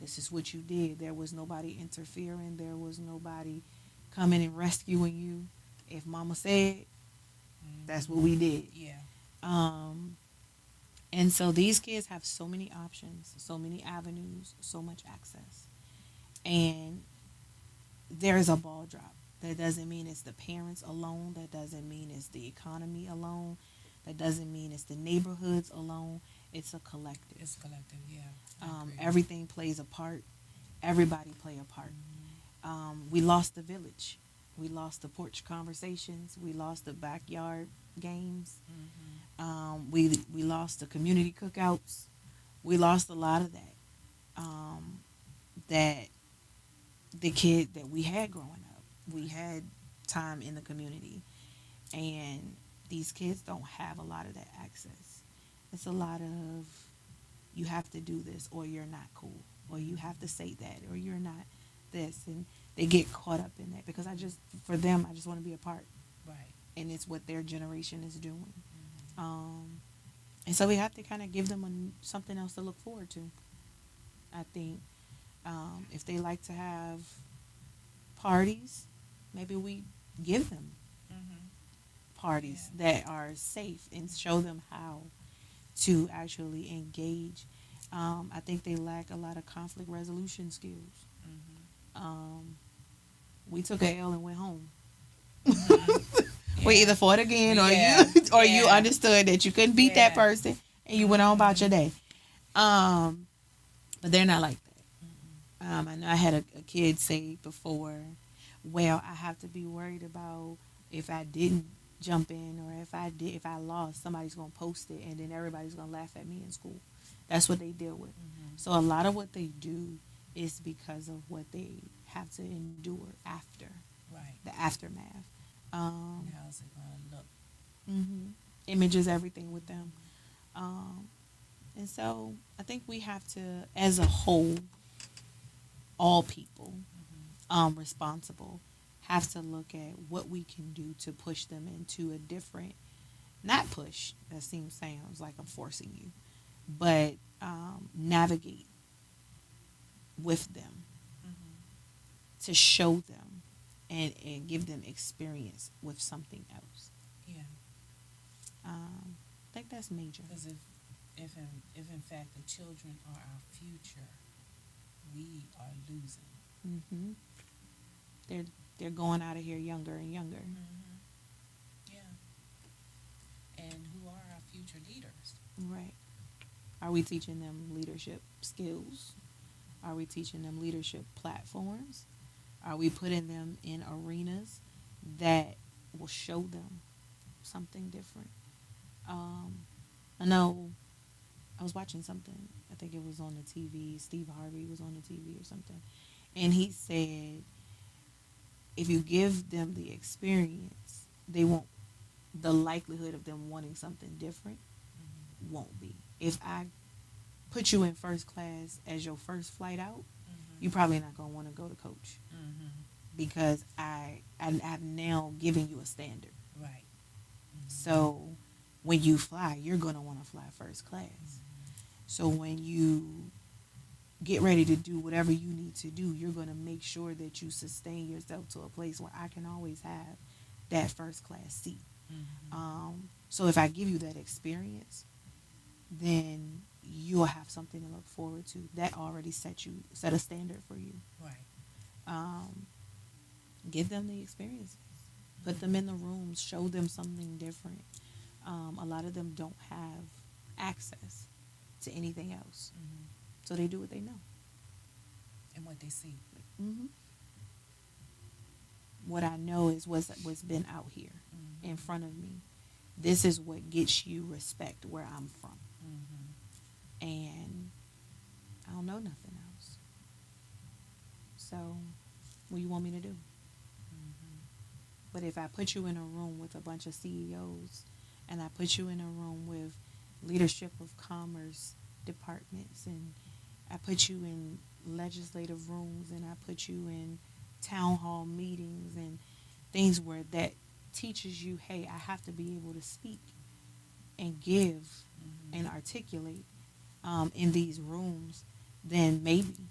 This is what you did. There was nobody interfering. There was nobody coming and rescuing you. If mama said, that's what we did. Yeah. And so these kids have so many options, so many avenues, so much access. And there's a ball drop. That doesn't mean it's the parents alone. That doesn't mean it's the economy alone. That doesn't mean it's the neighborhoods alone. It's a collective. It's collective, yeah. Everything plays a part. Everybody play a part. We lost the village. We lost the porch conversations. We lost the backyard games. We lost the community cookouts. We lost a lot of that. That the kid that we had growing up. We had time in the community. And these kids don't have a lot of that access. It's a lot of, you have to do this or you're not cool. Or you have to say that or you're not this. And they get caught up in that because for them, I just want to be a part. Right. And it's what their generation is doing. And so we have to kind of give them something else to look forward to. I think if they like to have parties, maybe we give them parties that are safe and show them how to actually engage. I think they lack a lot of conflict resolution skills. We took a L and went home. We either fought again or you understood that you couldn't beat that person and you went on about your day. But they're not like that. I know I had a kid say before, well, I have to be worried about if I didn't jump in or if I lost, somebody's going to post it and then everybody's going to laugh at me in school. That's what they deal with. So a lot of what they do is because of what they have to endure after. Right. The aftermath. And how's it going to look? Images everything with them. And so I think we have to, as a whole, all people responsible, have to look at what we can do to push them into a different, not push, that sounds like I'm forcing you, but navigate with them to show them and give them experience with something else. Yeah. I think that's major. Because if in fact the children are our future, we are losing. Mm-hmm. They're they're going out of here younger and younger. Mm-hmm. Yeah. And who are our future leaders? Right. Are we teaching them leadership skills? Are we teaching them leadership platforms? Are we putting them in arenas that will show them something different? I know I was watching something. I think it was on the TV. Steve Harvey was on the TV or something. And he said, if you give them the experience, they won't, the likelihood of them wanting something different won't be. If I put you in first class as your first flight out, you're probably not going to want to go to coach because I've now given you a standard. Right. So when you fly, you're going to want to fly first class. So when you get ready to do whatever you need to do, you're going to make sure that you sustain yourself to a place where I can always have that first class seat. So if I give you that experience, then you'll have something to look forward to. That already set a standard for you. Right. Give them the experiences. Put them in the rooms. Show them something different. A lot of them don't have access to anything else. So they do what they know. And what they see. What I know is what's been out here in front of me. This is what gets you respect where I'm from. And I don't know nothing else. So what do you want me to do? But if I put you in a room with a bunch of CEOs and I put you in a room with leadership of commerce departments and I put you in legislative rooms and I put you in town hall meetings and things where that teaches you, hey, I have to be able to speak and give and articulate in these rooms, then maybe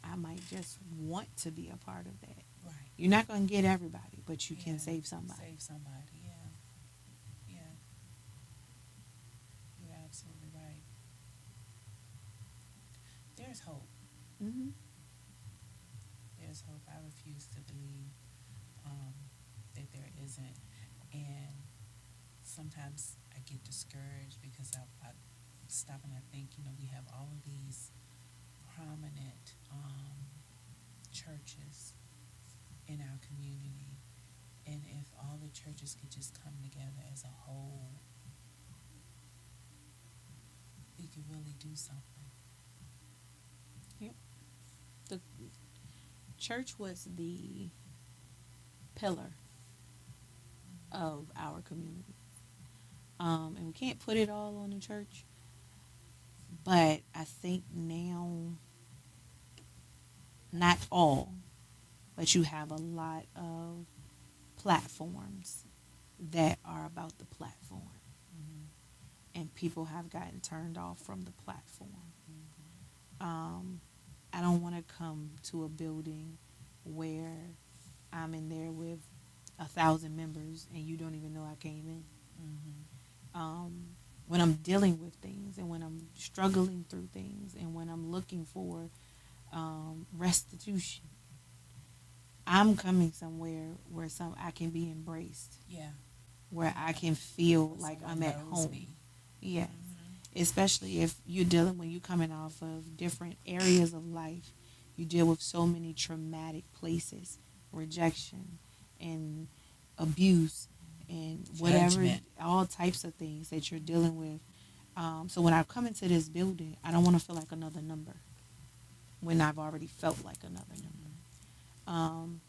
I might just want to be a part of that. Right. You're not going to get everybody, but you can save somebody. Save somebody, yeah. Yeah. You're absolutely right. There's hope. There's hope. I refuse to believe that there isn't. And sometimes I get discouraged because I stop and I think, we have all of these prominent churches in our community. And if all the churches could just come together as a whole, we could really do something. Yep. The church was the pillar of our community. And we can't put it all on the church, but I think now, not all, but you have a lot of platforms that are about the platform. And people have gotten turned off from the platform. I don't want to come to a building where I'm in there with 1,000 members and you don't even know I came in. When I'm dealing with things and when I'm struggling through things and when I'm looking for restitution, I'm coming somewhere where I can be embraced. Yeah. Where I can feel like I'm at home. Me. Yes. Especially if when you're coming off of different areas of life, you deal with so many traumatic places, rejection and abuse and whatever, Judgment. all types of things that you're dealing with. So when I come into this building, I don't want to feel like another number when I've already felt like another number.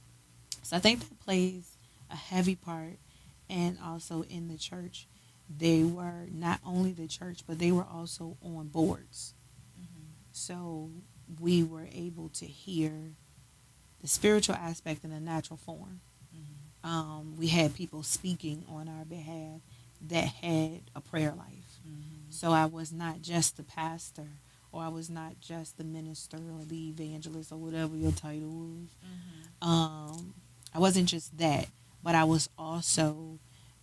So I think that plays a heavy part. And also in the church, they were not only the church, but they were also on boards. So we were able to hear the spiritual aspect in a natural form. We had people speaking on our behalf that had a prayer life. So I was not just the pastor, or I was not just the minister or the evangelist or whatever your title was. I wasn't just that, but I was also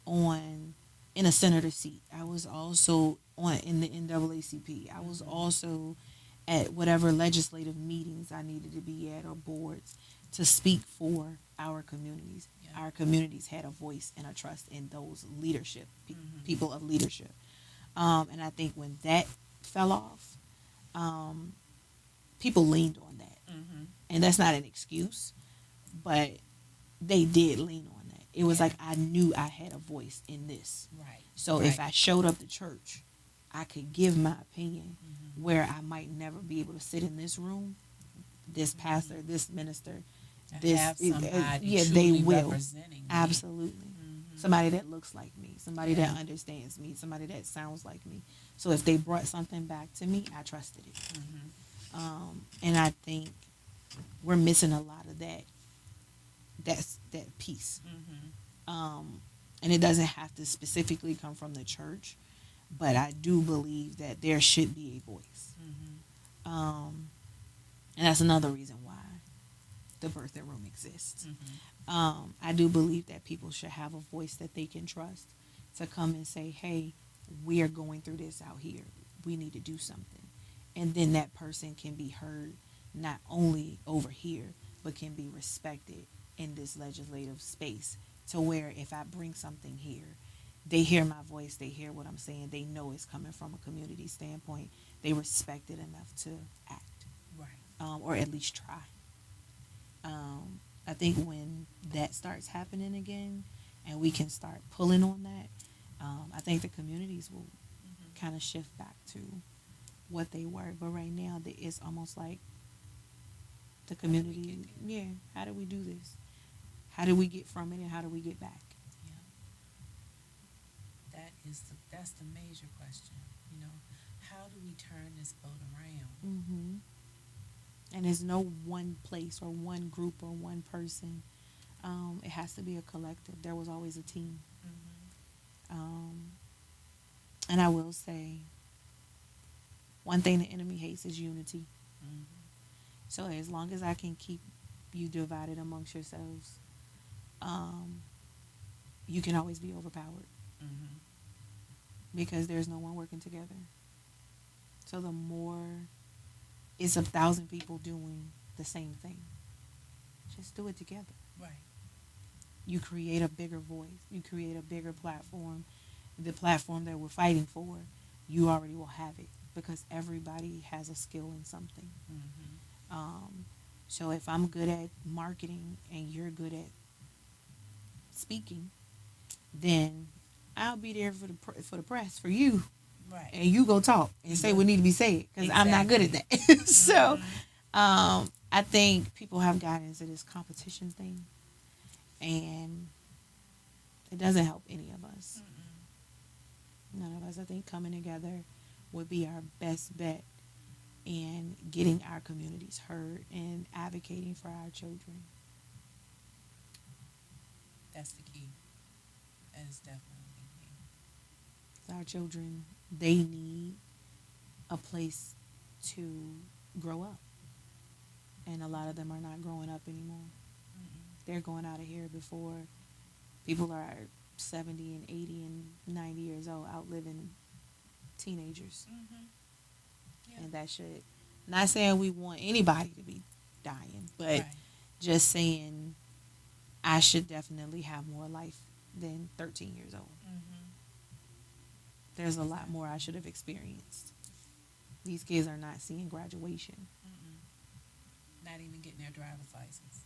in a senator seat. I was also in the NAACP. I was also at whatever legislative meetings I needed to be at or boards to speak for our communities. Yeah. Our communities had a voice and a trust in those leadership people of leadership. And I think when that fell off, people leaned on that. And that's not an excuse, but they did lean on that. It was like I knew I had a voice in this. Right. So if I showed up to church, I could give my opinion where I might never be able to sit in this room. This pastor, this minister, this have somebody they will representing me. Absolutely. Somebody that looks like me, somebody that understands me, somebody that sounds like me. So if they brought something back to me, I trusted it. And I think we're missing a lot of that. That's that piece. And it doesn't have to specifically come from the church, but I do believe that there should be a voice. And that's another reason why the birthing room exists. I do believe that people should have a voice that they can trust to come and say, hey, we are going through this out here. We need to do something. And then that person can be heard not only over here, but can be respected in this legislative space, to where if I bring something here, they hear my voice, they hear what I'm saying, they know it's coming from a community standpoint, they respect it enough to act, or at least try. I think when that starts happening again, and we can start pulling on that, I think the communities will kind of shift back to what they were. But right now, it's almost like the community, how do we do this? How do we get from it, and how do we get back? That's the major question. How do we turn this boat around? And there's no one place or one group or one person. It has to be a collective. There was always a team. And I will say, one thing the enemy hates is unity. So as long as I can keep you divided amongst yourselves, you can always be overpowered. Because there's no one working together. So the more it's 1,000 people doing the same thing, just do it together. Right. You create a bigger voice. You create a bigger platform. The platform that we're fighting for, you already will have it, because everybody has a skill in something. So if I'm good at marketing and you're good at speaking, then I'll be there for the press for you, right? And you go talk and say what need to be said, because I'm not good at that. So, I think people have gotten into this competition thing, and it doesn't help any of us. None of us. I think coming together would be our best bet in getting our communities heard and advocating for our children. That's the key. That is definitely the key. Our children, they need a place to grow up. And a lot of them are not growing up anymore. They're going out of here before people are 70 and 80 and 90 years old, outliving teenagers. And that should, not saying we want anybody to be dying, but just saying I should definitely have more life than 13 years old. There's a lot more I should have experienced. These kids are not seeing graduation. Not even getting their driver's license.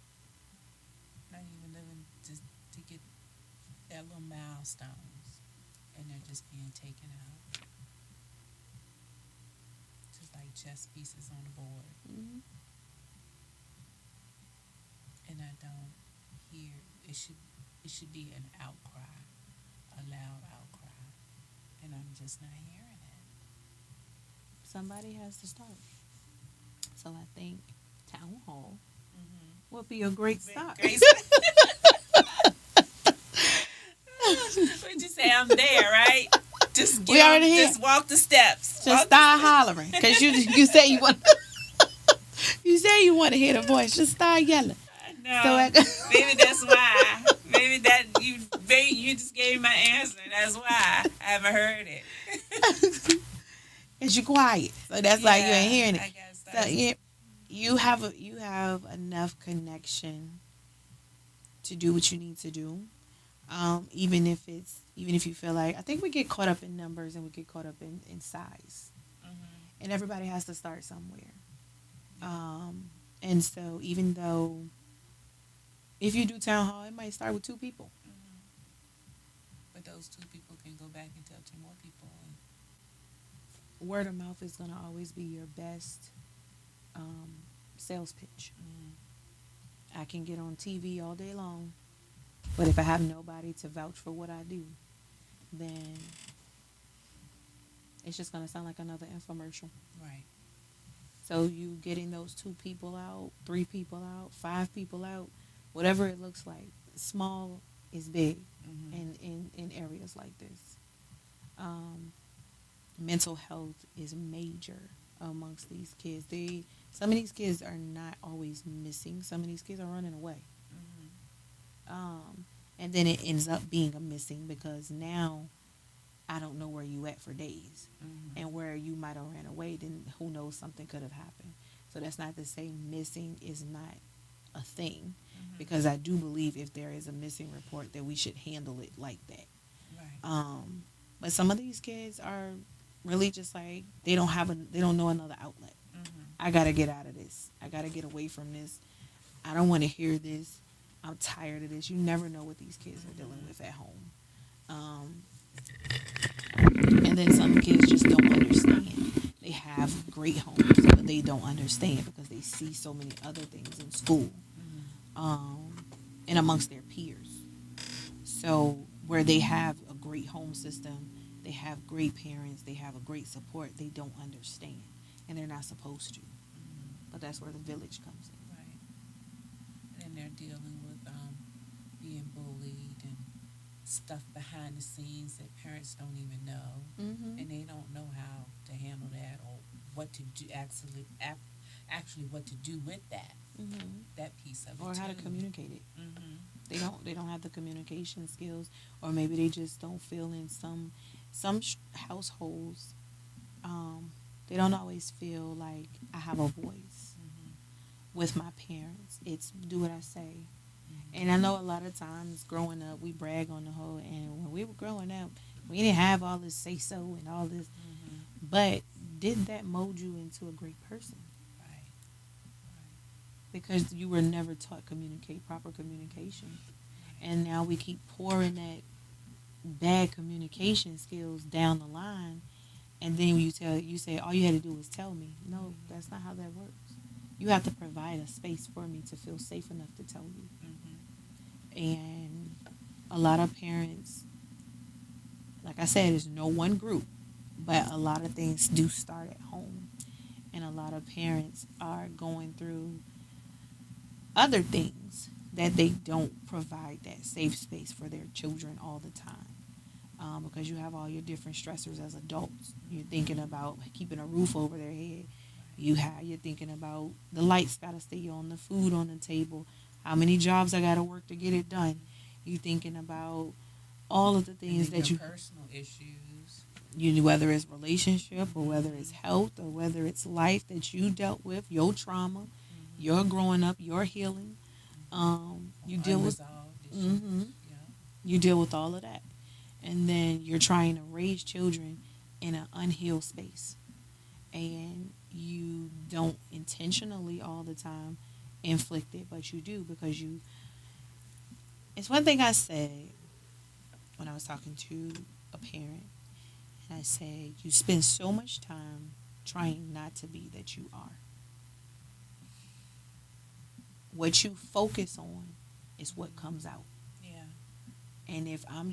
Not even living just to get their little milestones. And they're just being taken out. Just like chess pieces on the board. And I don't hear, it should be an outcry, a loud outcry. And I'm just not hearing it. Somebody has to start. So I think town hall would be a great start. Would you say I'm there, right? Just we already here. Just walk the steps. Just start hollering, because you say you want. You say you want to hear the voice. Just start yelling. No, maybe that's why. Maybe you just gave me my answer. That's why I haven't heard it. Cause you quiet, so that's like you ain't hearing it. I guess So that's you have enough connection to do what you need to do. Even if you feel like I think we get caught up in numbers and we get caught up in size, and everybody has to start somewhere. And so even though if you do town hall, it might start with 2 people. but those 2 people can go back and tell 2 more people. And, Word of mouth is gonna always be your best sales pitch. I can get on TV all day long, but if I have nobody to vouch for what I do, then it's just gonna sound like another infomercial. right. So you getting those 2 people out, 3 people out, 5 people out, whatever it looks like. Small is big in areas like this. Mental health is major amongst these kids. Some of these kids are not always missing. Some of these kids are running away. And then it ends up being a missing because now I don't know where you at for days. And where you might have ran away, then who knows, something could have happened. So that's not to say missing is not a thing, because I do believe if there is a missing report that we should handle it like that. Right. But some of these kids are really just like they don't know another outlet. I gotta get out of this. I gotta get away from this. I don't want to hear this. I'm tired of this. You never know what these kids are dealing with at home. And then some kids just don't understand. They have great homes, but they don't understand because they see so many other things in school, and amongst their peers. So where they have a great home system, they have great parents, they have a great support, they don't understand, and they're not supposed to. But that's where the village comes in. Right. And then they're dealing with being bullied and stuff behind the scenes that parents don't even know, and they don't know how to handle that or what to do actually what to do with that that piece of it Or how to too. communicate it. They don't have the communication skills, or maybe they just don't feel in some households. They don't always feel like I have a voice with my parents. It's do what I say. And I know a lot of times growing up, we brag on the whole, and when we were growing up, we didn't have all this say so and all this. But did that mold you into a great person? Right. Because you were never taught proper communication. And now we keep pouring that bad communication skills down the line, and then you say all you had to do was tell me. No, that's not how that works. You have to provide a space for me to feel safe enough to tell you. And a lot of parents, like I said, there's no one group, but a lot of things do start at home, and a lot of parents are going through other things that they don't provide that safe space for their children all the time. Because you have all your different stressors as adults. You're thinking about keeping a roof over their head. You're thinking about the lights gotta stay on, the food on the table, how many jobs I gotta work to get it done. You're thinking about all of the things that you personal issues. Whether it's relationship or whether it's health or whether it's life that you dealt with, your trauma, your growing up, your healing. You deal with you deal with all of that, and then you're trying to raise children in an unhealed space, and you don't intentionally all the time inflict it, but you do because you. It's one thing I said when I was talking to a parent, and I said, you spend so much time trying not to be that you are. What you focus on is what comes out. Yeah. And if I'm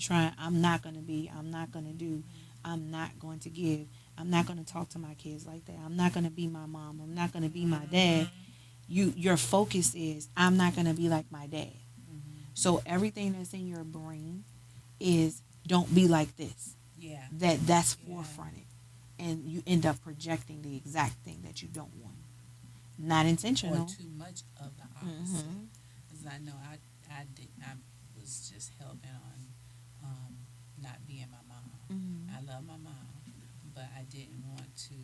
not going to be, I'm not going to do, I'm not going to give, I'm not going to talk to my kids like that, I'm not going to be my mom, I'm not going to be my dad, your focus is, I'm not going to be like my dad. So everything that's in your brain is, don't be like this. Yeah. That's forefronted. And you end up projecting the exact thing that you don't want. Not intentional. Or too much of the opposite. Because I know I was just hell bent on not being my mom. I love my mom, but I didn't want to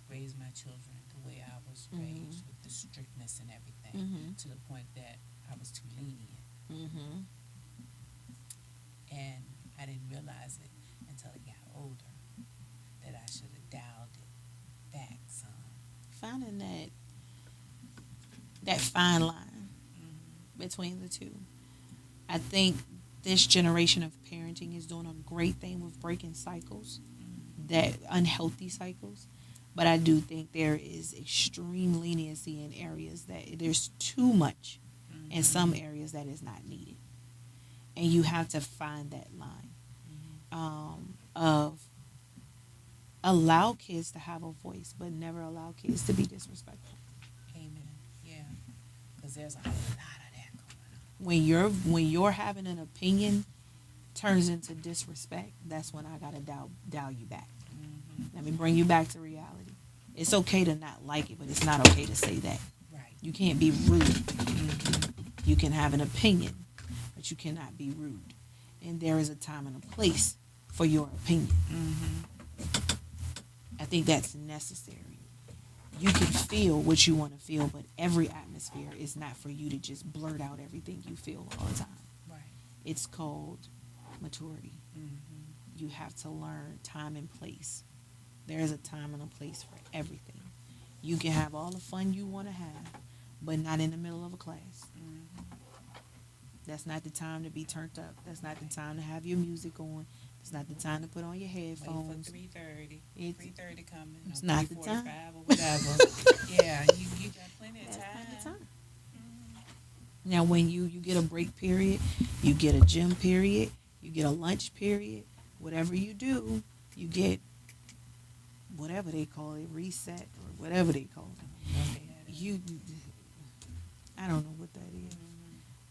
raise my children the way I was raised with the strictness and everything to the point that I was too lenient. And I didn't realize it until I got older that I should have dialed it back some. Finding that fine line between the two. I think this generation of parenting is doing a great thing with breaking cycles, that unhealthy cycles. But I do think there is extreme leniency in areas that there's too much in some areas that is not needed. And you have to find that line of allow kids to have a voice, but never allow kids to be disrespectful. Amen. Yeah. Because there's a lot of that going on. When you're having an opinion turns into disrespect, that's when I gotta dial you back. Let me bring you back to reality. It's okay to not like it, but it's not okay to say that. Right. You can't be rude. You can have an opinion, but you cannot be rude. And there is a time and a place for your opinion. I think that's necessary. You can feel what you want to feel, but every atmosphere is not for you to just blurt out everything you feel all the time. Right. It's called maturity. You have to learn time and place. There is a time and a place for everything. You can have all the fun you want to have, but not in the middle of a class. That's not the time to be turned up. That's not the time to have your music on. It's not the time to put on your headphones. Wait for 3:30. It's 3:30 coming. it's or not the 3:45 time. or whatever. Yeah, you got plenty of That's time. not the time. Now, when you get a break period, you get a gym period, you get a lunch period, whatever you do, you get whatever they call it, reset or whatever they call it. I don't know what that is,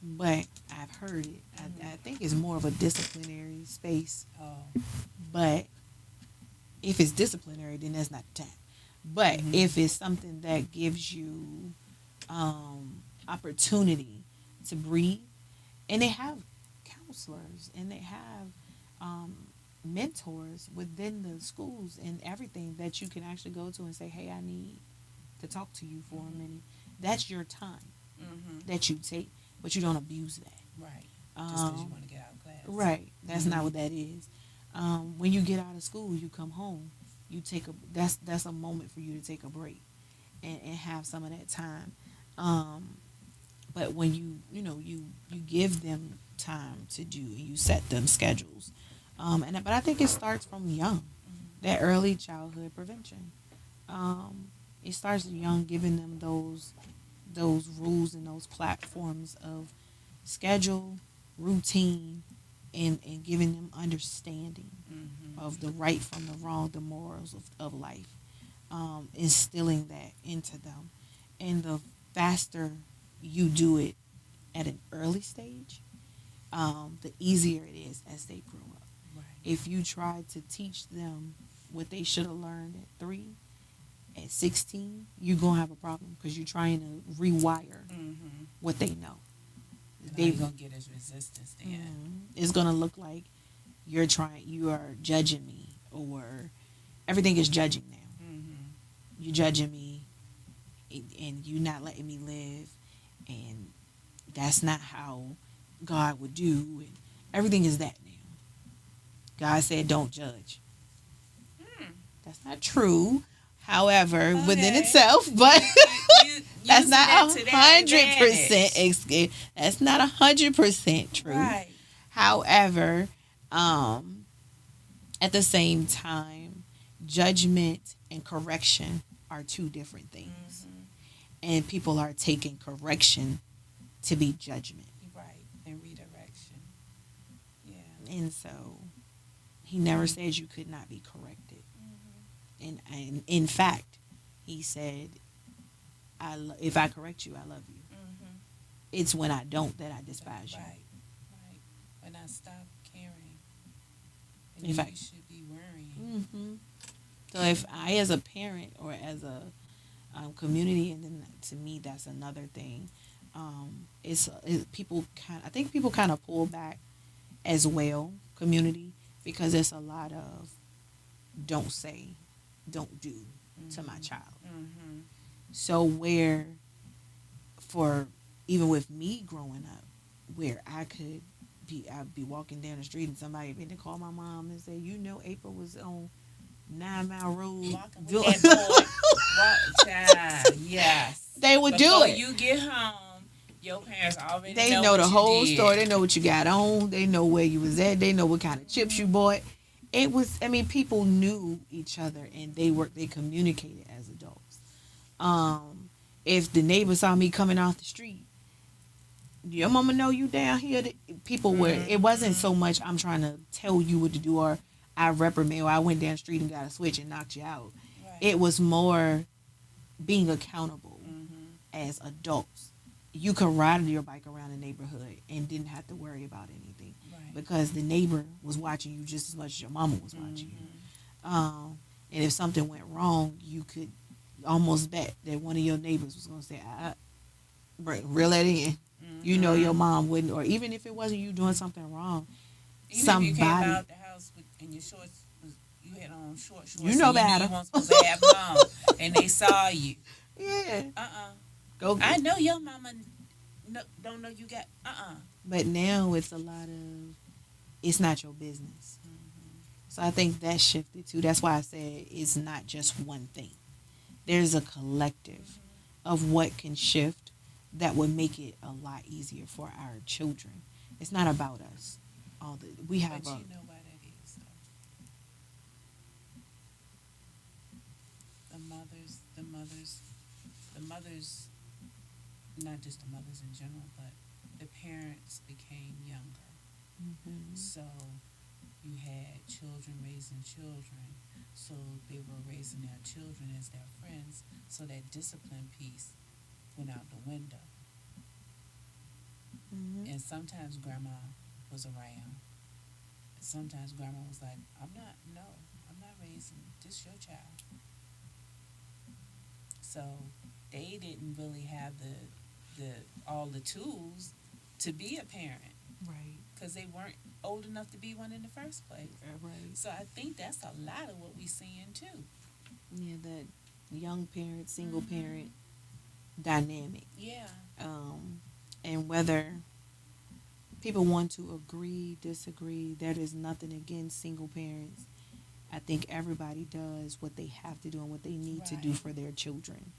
but I've heard it. I think it's more of a disciplinary space. Oh. But if it's disciplinary, then that's not the time. But if it's something that gives you opportunity to breathe, and they have counselors and they have mentors within the schools and everything that you can actually go to and say, hey, I need to talk to you for a minute. That's your time that you take, but you don't abuse that. Right. Just because you want to get out of class. Right. That's not what that is. When you get out of school, you come home. You take that's a moment for you to take a break and have some of that time. But when you give them time to do, and you set them schedules. But I think it starts from young, that early childhood prevention. It starts young, giving them those rules and those platforms of schedule, routine, and giving them understanding of the right from the wrong, the morals of life, instilling that into them. And the faster you do it at an early stage, the easier it is as they grow up. Right. If you try to teach them what they should have learned at 3, at 16, you're going to have a problem because you're trying to rewire what they know. They're going to get is resistance then. It's going to look like you are judging me, or everything is judging now. You're judging me, and you're not letting me live, and that's not how God would do, and everything is that now. God said, don't judge. That's not true. However, within itself, but that's not 100%. That's not 100% true. Right. However, at the same time, judgment and correction are two different things, and people are taking correction to be judgment. Right, and redirection. Yeah. And so, he never said you could not be corrected. And in fact, he said, if I correct you, I love you. It's when I don't that I despise you. Right. When I stop caring, and In you fact, should be worrying. So if I, as a parent or as a community, and then to me that's another thing. I think people kind of pull back as well, community, because there's a lot of don't say, don't do to my child. Mm-hmm. So where, for even with me growing up, where I'd be walking down the street and somebody been to call my mom and say, you know, April was on 9 Mile Road. Walking with that boy. Walk, child. Yes. They would do Before it. you get home, your parents already They know know what the you whole did. story. They know what you got on. They know where you was at. They know what kind of chips you bought. It was, I mean, people knew each other and they communicated as adults. If the neighbor saw me coming off the street, your mama know you down here. People were, it wasn't so much I'm trying to tell you what to do, or I reprimand, or I went down the street and got a switch and knocked you out. Right. It was more being accountable as adults. You could ride your bike around the neighborhood and didn't have to worry about anything, Right. because the neighbor was watching you just as much as your mama was watching you. And if something went wrong, you could almost bet that one of your neighbors was going to say, reel that in. You know your mom wouldn't, or even if it wasn't you doing something wrong, Even somebody. if you came out the house and your shorts was, you had on short shorts. You know and better. You weren't supposed to have them on, and they saw you. Yeah. Go. I know your mama don't know you got. But now it's a lot of, it's not your business. So I think that shifted too. That's why I said it's not just one thing. There's a collective of what can shift that would make it a lot easier for our children. It's not about us. We have But you know why that is, though. The mothers, not just the mothers in general, but the parents became younger. So you had children raising children. So they were raising their children as their friends. So that discipline piece went out the window. And sometimes grandma was around. Sometimes grandma was like, I'm not raising this your child. So they didn't really have the all the tools to be a parent. Right. Because they weren't old enough to be one in the first place. Right. So I think that's a lot of what we're seeing too. Yeah, that young parent, single parent dynamic. Yeah. And whether people want to agree, disagree, there is nothing against single parents. I think everybody does what they have to do and what they need to do for their children.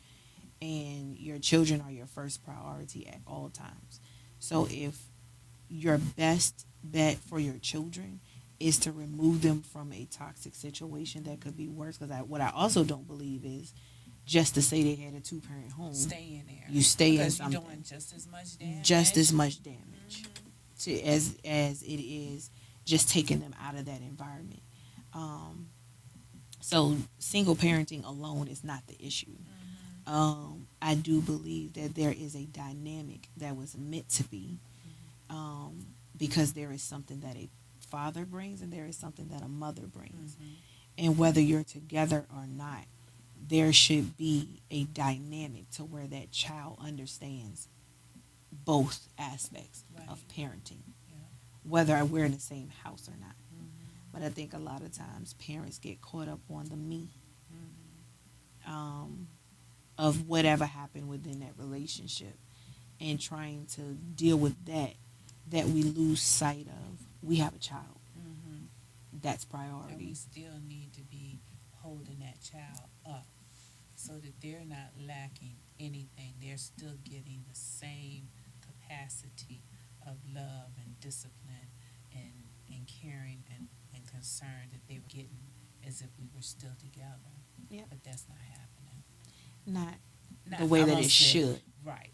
And your children are your first priority at all times. So if your best bet for your children is to remove them from a toxic situation that could be worse, because what I also don't believe is just to say they had a 2-parent home. Stay in there. You stay in because something. you're doing just as much damage. Just as much damage as it is just taking them out of that environment. So single parenting alone is not the issue. I do believe that there is a dynamic that was meant to be, because there is something that a father brings and there is something that a mother brings. And whether you're together or not, there should be a dynamic to where that child understands both aspects of parenting, whether we're in the same house or not. But I think a lot of times parents get caught up on the me of whatever happened within that relationship, and trying to deal with that we lose sight of. We have a child. That's priority. And we still need to be holding that child up so that they're not lacking anything. They're still getting the same capacity of love and discipline and caring and concern that they were getting as if we were still together. Yep. But that's not happening. Not the way that it should. Right.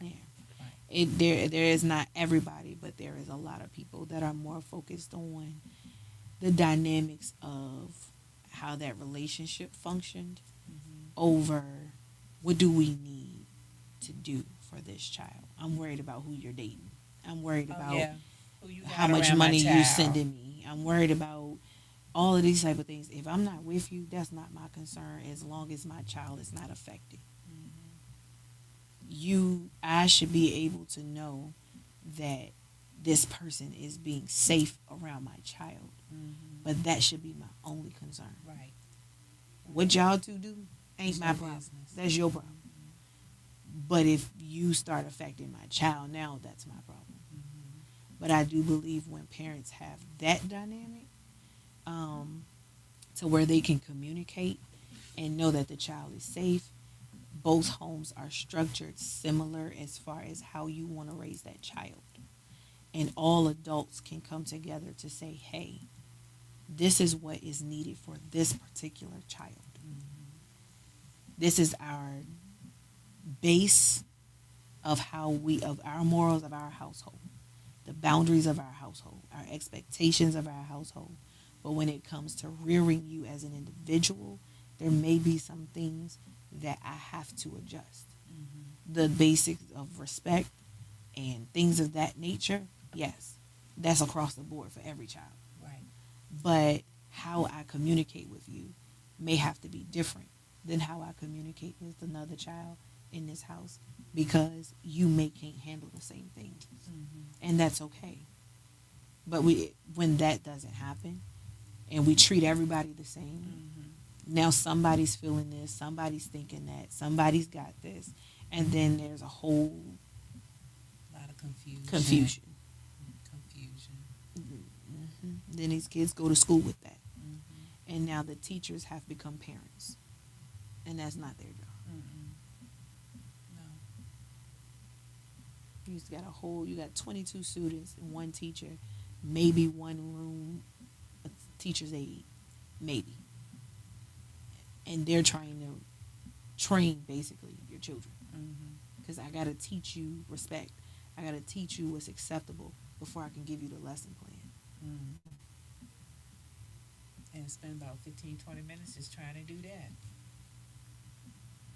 Yeah. There is not everybody, but there is a lot of people that are more focused on the dynamics of how that relationship functioned over what do we need to do for this child. I'm worried about who you're dating. I'm worried about how much money you sending me. I'm worried about all of these type of things. If I'm not with you, that's not my concern as long as my child is not affected. I should be able to know that this person is being safe around my child. But that should be my only concern. Right. What y'all two do ain't It's my your problem. business. That's your problem. But if you start affecting my child now, that's my problem. But I do believe when parents have that dynamic, to where they can communicate and know that the child is safe, both homes are structured similar as far as how you want to raise that child. And all adults can come together to say, hey, this is what is needed for this particular child. This is our base of of our morals of our household, the boundaries of our household, our expectations of our household. But when it comes to rearing you as an individual, there may be some things that I have to adjust. The basics of respect and things of that nature, yes, that's across the board for every child. Right. But how I communicate with you may have to be different than how I communicate with another child in this house, because you may can't handle the same things. And that's okay. But when that doesn't happen and we treat everybody the same, now somebody's feeling this, somebody's thinking that, somebody's got this, and then there's a whole lot of confusion. confusion. Confusion. Then these kids go to school with that. And now the teachers have become parents. And that's not their job. No. You got 22 students and one teacher, maybe one room, a teacher's aide, maybe. And they're trying to train, basically, your children. Because I got to teach you respect. I got to teach you what's acceptable before I can give you the lesson plan. And spend about 15, 20 minutes just trying to do that.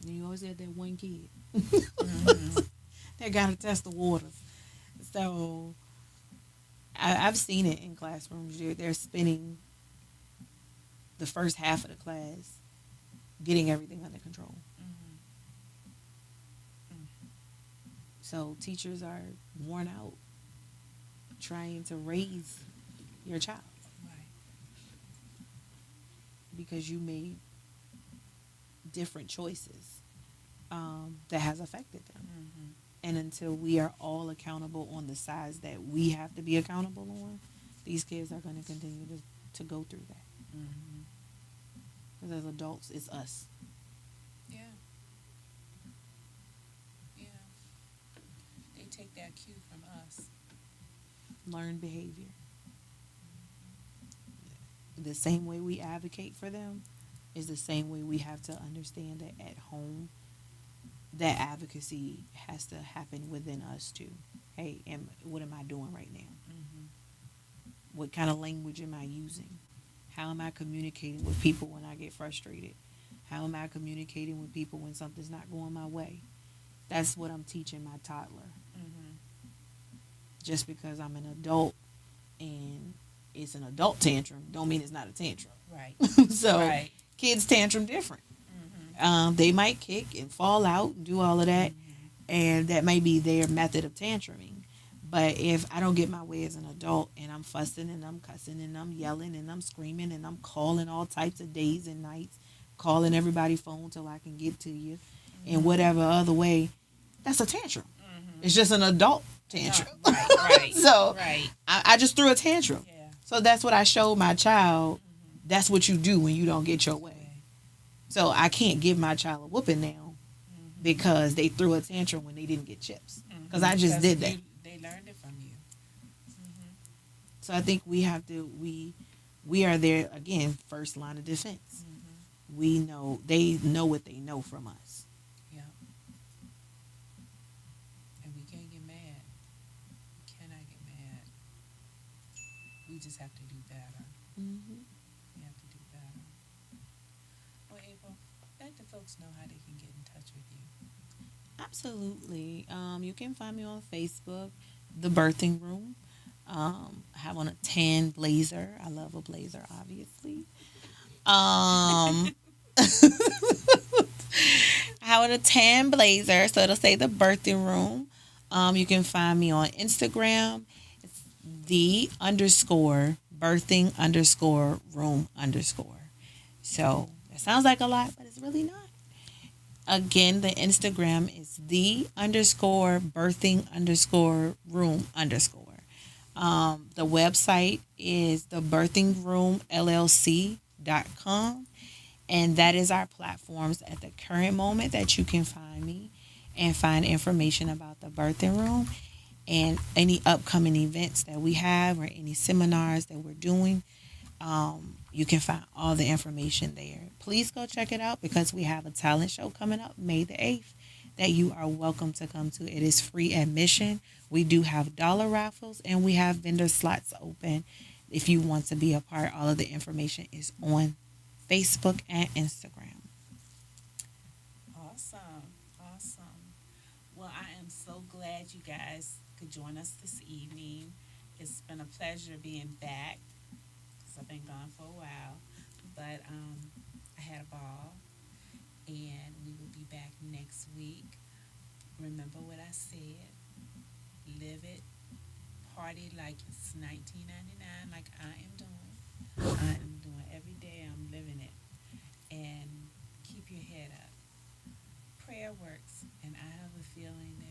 And you always got that one kid that got to test the waters. So I've seen it in classrooms. They're spending the first half of the class getting everything under control. So teachers are worn out trying to raise your child. Right. Because you made different choices that has affected them. And until we are all accountable on the sides that we have to be accountable on, these kids are going to continue to go through that. Because as adults, it's us. Yeah. Yeah. They take that cue from us. Learned behavior. The same way we advocate for them is the same way we have to understand that at home, that advocacy has to happen within us too. Hey, what am I doing right now? What kind of language am I using? How am I communicating with people when I get frustrated? How am I communicating with people when something's not going my way? That's what I'm teaching my toddler. Just because I'm an adult and it's an adult tantrum don't mean it's not a tantrum. Right. So kids tantrum different. They might kick and fall out and do all of that, and that may be their method of tantruming. But if I don't get my way as an adult and I'm fussing and I'm cussing and I'm yelling and I'm screaming and I'm calling all types of days and nights, calling everybody's phone till I can get to you, in whatever other way, that's a tantrum. It's just an adult tantrum. Right. So I just threw a tantrum. Yeah. So that's what I showed my child. That's what you do when you don't get your way. So I can't give my child a whooping now because they threw a tantrum when they didn't get chips. Because I just did that. They learned it from you. So I think we have to, we are there, again, first line of defense. We know, they know what they know from us. Yeah. And we can't get mad. We cannot get mad. We just have to do better. We have to do better. Well, April, let the folks know how they can get in touch with you. Absolutely. You can find me on Facebook, The Birthing Room. I have on a tan blazer. I love a blazer, obviously. I have on a tan blazer, so it'll say The Birthing Room. You can find me on Instagram. It's _birthing birthing underscore room underscore. So that sounds like a lot, but it's really not. Again, the Instagram is the underscore birthing underscore room underscore. The website is the birthingroomllc.com. And that is our platforms at the current moment that you can find me and find information about the birthing room and any upcoming events that we have or any seminars that we're doing. You can find all the information there. Please go check it out because we have a talent show coming up May the 8th that you are welcome to come to. It is free admission. We do have dollar raffles and we have vendor slots open. If you want to be a part, all of the information is on Facebook and Instagram. Awesome. Awesome. Well, I am so glad you guys could join us this evening. It's been a pleasure being back because I've been gone for a while. But I had a ball, and we will be back next week. Remember what I said. Live it. Party like it's 1999, like I am doing. I am doing every day. I'm living it. And keep your head up. Prayer works, and I have a feeling that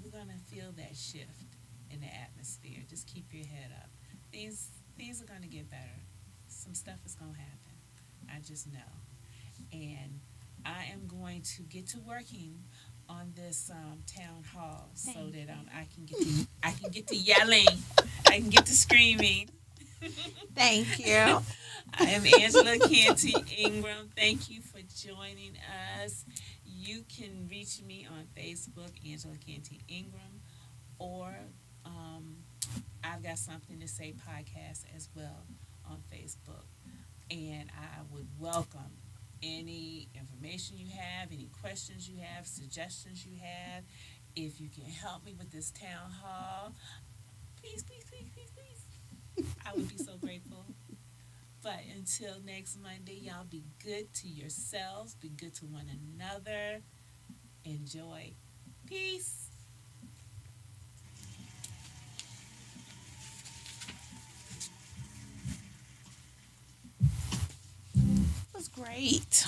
we're gonna feel that shift in the atmosphere. Just keep your head up. Things are gonna get better. Some stuff is gonna happen. I just know. And I am going to get to working on this town hall so that I can get to yelling, I can get to screaming. Thank you. I am Angela Canty Ingram. Thank you for joining us. You can reach me on Facebook, Angela Canty Ingram, or I've got something to say podcast as well on Facebook. And I would welcome any information you have, any questions you have, suggestions you have. If you can help me with this town hall, please, please, please, please, please. I would be so grateful. But until next Monday, y'all be good to yourselves, be good to one another. Enjoy. Peace. It was great.